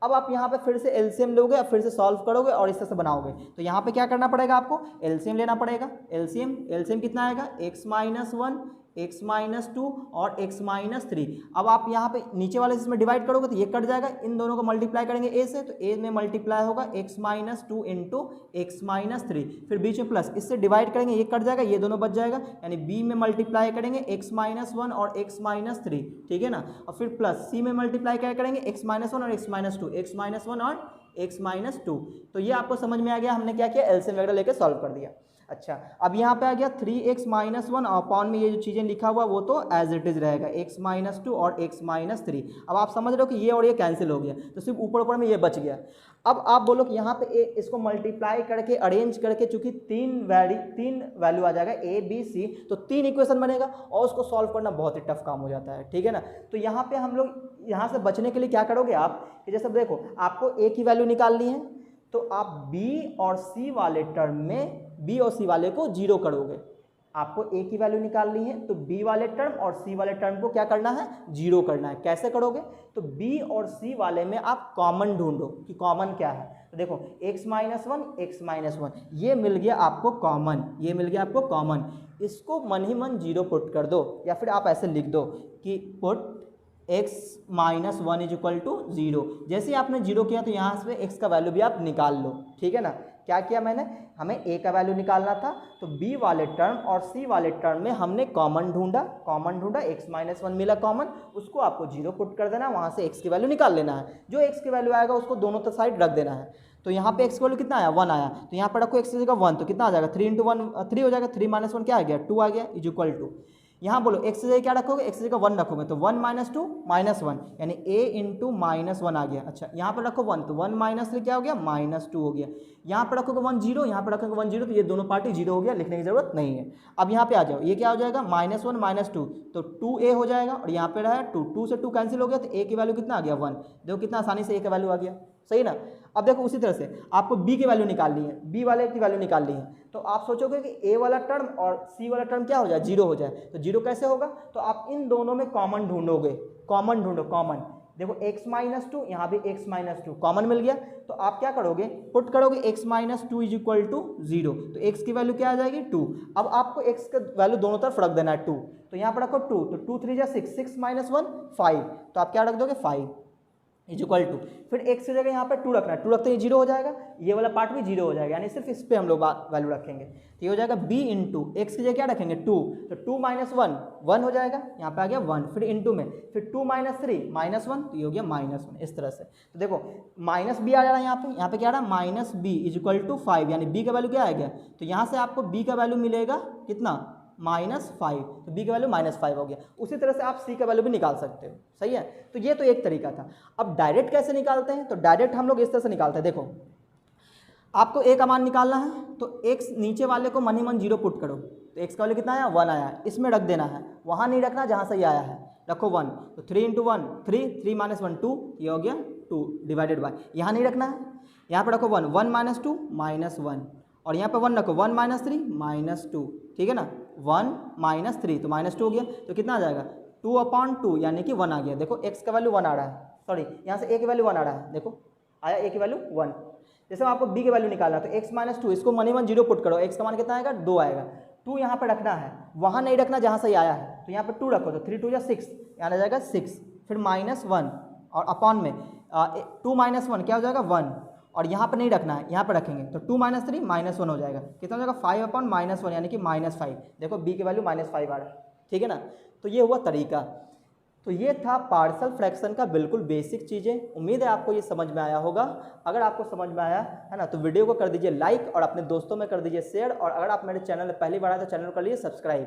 अब आप यहाँ पे फिर से एलसीएम लोगे, अब फिर से सॉल्व करोगे और इस तरह से बनाओगे, तो यहाँ पे क्या करना पड़ेगा आपको, एलसीएम लेना पड़ेगा। एलसीएम कितना आएगा, x माइनस 1 x माइनस 2 और x माइनस 3। अब आप यहाँ पे नीचे वाले इसमें डिवाइड करोगे तो ये कट जाएगा, इन दोनों को मल्टीप्लाई करेंगे a से, तो a में मल्टीप्लाई होगा x minus 2 into X minus 3, फिर बीच में प्लस, इससे डिवाइड करेंगे ये कट जाएगा, ये दोनों बच जाएगा, यानी b में मल्टीप्लाई करेंगे x माइनस 1 और x माइनस 3, ठीक है ना। और फिर प्लस c में मल्टीप्लाई क्या करेंगे x माइनस 1 और x माइनस 2, x माइनस 1 और x माइनस 2। तो ये आपको समझ में आ गया, हमने क्या किया, एलसीएम वगैरह लेकर सॉल्व कर दिया। अच्छा, अब यहाँ पे आ गया 3x माइनस 1 अपॉन में ये जो चीज़ें लिखा हुआ वो तो एज इट इज़ रहेगा, x माइनस 2 और x माइनस 3। अब आप समझ रहे हो कि ये और ये कैंसिल हो गया, तो सिर्फ ऊपर ऊपर में ये बच गया। अब आप बोलो कि यहाँ पे इसको मल्टीप्लाई करके अरेंज करके, चूंकि तीन वैल्यू आ जाएगा a b c, तो 3 इक्वेशन बनेगा और उसको सॉल्व करना बहुत ही टफ काम हो जाता है, ठीक है ना। तो यहाँ पे हम लोग यहाँ से बचने के लिए क्या करोगे आप, कि जैसे देखो आपको a की वैल्यू निकालनी है, तो आप b और c वाले टर्म में b और c वाले को जीरो करोगे, आपको a की वैल्यू निकालनी है तो b वाले टर्म और c वाले टर्म को क्या करना है, जीरो करना है। कैसे करोगे, तो b और c वाले में आप कॉमन ढूंढो कि कॉमन क्या है। तो देखो x माइनस वन ये मिल गया आपको कॉमन, ये मिल गया आपको कॉमन। इसको मन ही मन जीरो पुट कर दो, या फिर आप ऐसे लिख दो कि put x minus one is equal to zero. जैसे ही आपने जीरो किया तो यहाँ से x का वैल्यू भी आप निकाल लो, ठीक है ना। क्या किया मैंने, हमें a का वैल्यू निकालना था तो b वाले टर्म और c वाले टर्म में हमने कॉमन ढूंढा, x माइनस वन मिला कॉमन, उसको आपको जीरो पुट कर देना, वहाँ से x की वैल्यू निकाल लेना है। जो x की वैल्यू आएगा उसको दोनों साइड रख देना है। तो यहाँ पे x की वैल्यू कितना आया, 1 आया, तो यहाँ पर रखो x की जगह 1, तो कितना आ जाएगा 3 इंटू 1 3 हो जाएगा, 3 माइनस वन क्या आ गया 2 आ गया, इज इक्वल टू यहाँ बोलो x की जगह क्या रखोगे, x की जगह 1 रखोगे तो 1 माइनस टू माइनस वन, यानी a इंटू माइनस वन आ गया। अच्छा यहाँ पर रखो 1 तो 1 माइनस थ्री क्या हो गया माइनस टू हो गया। यहाँ पर रखोगे 1 जीरो, यहाँ पर रखोगे 1 जीरो, तो ये दोनों पार्टी जीरो हो गया, लिखने की जरूरत नहीं है। अब यहाँ पे आ जाओ, ये क्या हो जाएगा माइनस वन माइनस टू, तो 2a हो जाएगा, और यहाँ पे रहा 2, 2 से 2 कैंसिल हो गया, तो a की वैल्यू कितना आ गया 1। देखो कितना आसानी से a का वैल्यू आ गया, सही ना। अब देखो उसी तरह से आपको b की वैल्यू निकालनी है, b वाले की वैल्यू निकालनी है, तो आप सोचोगे कि a वाला टर्म और c वाला टर्म क्या हो जाए, जीरो हो जाए। तो जीरो कैसे होगा, तो आप इन दोनों में कॉमन ढूंढोगे, कॉमन ढूंढो कॉमन। देखो x माइनस टू, यहाँ भी x माइनस टू कॉमन मिल गया, तो आप क्या करोगे, पुट करोगे x minus two is equal to zero, तो x की वैल्यू क्या आ जाएगी 2। अब आपको x का वैल्यू दोनों तरफ रख देना है 2, तो यहाँ पर रखो 2, तो 2 3 जा 6, 6 माइनस वन 5, तो आप क्या रख दोगे 5 इज इक्वल टू, फिर x की जगह यहाँ पर 2 रखना है, 2 रखते ही जीरो हो जाएगा, ये वाला पार्ट भी जीरो हो जाएगा, यानी सिर्फ इस पर हम लोग वैल्यू रखेंगे। तो ये हो जाएगा b इंटू एक्स की जगह क्या रखेंगे 2, तो 2 माइनस वन 1 हो जाएगा, यहाँ पे आ गया 1, फिर इंटू में फिर 2 माइनस थ्री माइनस वन, तो ये हो गया माइनस वन, इस तरह से। तो देखो माइनस बी आ जा रहा है यहाँ पे क्या आ रहा है minus B is equal to 5, यानी b का वैल्यू क्या आ गया, तो यहाँ से आपको b का वैल्यू मिलेगा कितना -5, तो b का वैल्यू -5 हो गया। उसी तरह से आप c का वैल्यू भी निकाल सकते हो, सही है। तो ये तो एक तरीका था। अब डायरेक्ट कैसे निकालते हैं, तो डायरेक्ट हम लोग इस तरह से निकालते हैं। देखो आपको a का मान निकालना है, तो x नीचे वाले को मन ही मन जीरो पुट करो, तो x का वैल्यू कितना आया 1 आया, इसमें रख देना है, वहाँ नहीं रखना जहाँ से ये आया है, रखो 1, तो 3 इंटू वन 3, 3 माइनस वन 2, ये हो गया 2 डिवाइडेड बाय, यहाँ नहीं रखना है, यहाँ पर रखो 1, 1 माइनस टू माइनस वन, और यहाँ पे 1 रखो 1 माइनस थ्री माइनस टू, ठीक है ना, 1 माइनस थ्री तो माइनस टू हो गया, तो कितना आ जाएगा 2/2, यानी कि 1 आ गया। देखो x का वैल्यू 1 आ रहा है, सॉरी यहाँ से a की वैल्यू 1 आ रहा है, देखो आया a की वैल्यू 1। जैसे आपको b की वैल्यू निकालना है तो x माइनस टू, इसको मन ही मन जीरो पुट करो, x का मान कितना आएगा 2 आएगा, 2 यहाँ पर रखना है, वहाँ नहीं रखना जहाँ से आया है, तो यहाँ पर 2 रखो, तो 3 2 जा 6, यहाँ आ जाएगा 6, फिर -1 और अपॉन में 2 माइनस वन क्या हो जाएगा 1, और यहाँ पर नहीं रखना है, यहाँ पर रखेंगे, तो 2 माइनस थ्री -1 हो जाएगा, कितना हो जाएगा 5/-1, यानी कि -5। देखो b की वैल्यू -5 आ रहा है, ठीक है ना। तो ये हुआ तरीका। तो ये था पार्शल फ्रैक्शन का बिल्कुल बेसिक चीज़ें। उम्मीद है आपको ये समझ में आया होगा। अगर आपको समझ में आया है ना, तो वीडियो को कर दीजिए लाइक और अपने दोस्तों में कर दीजिए शेयर, और अगर आप मेरे चैनल में पहली बार आए तो चैनल को कर लीजिए सब्सक्राइब।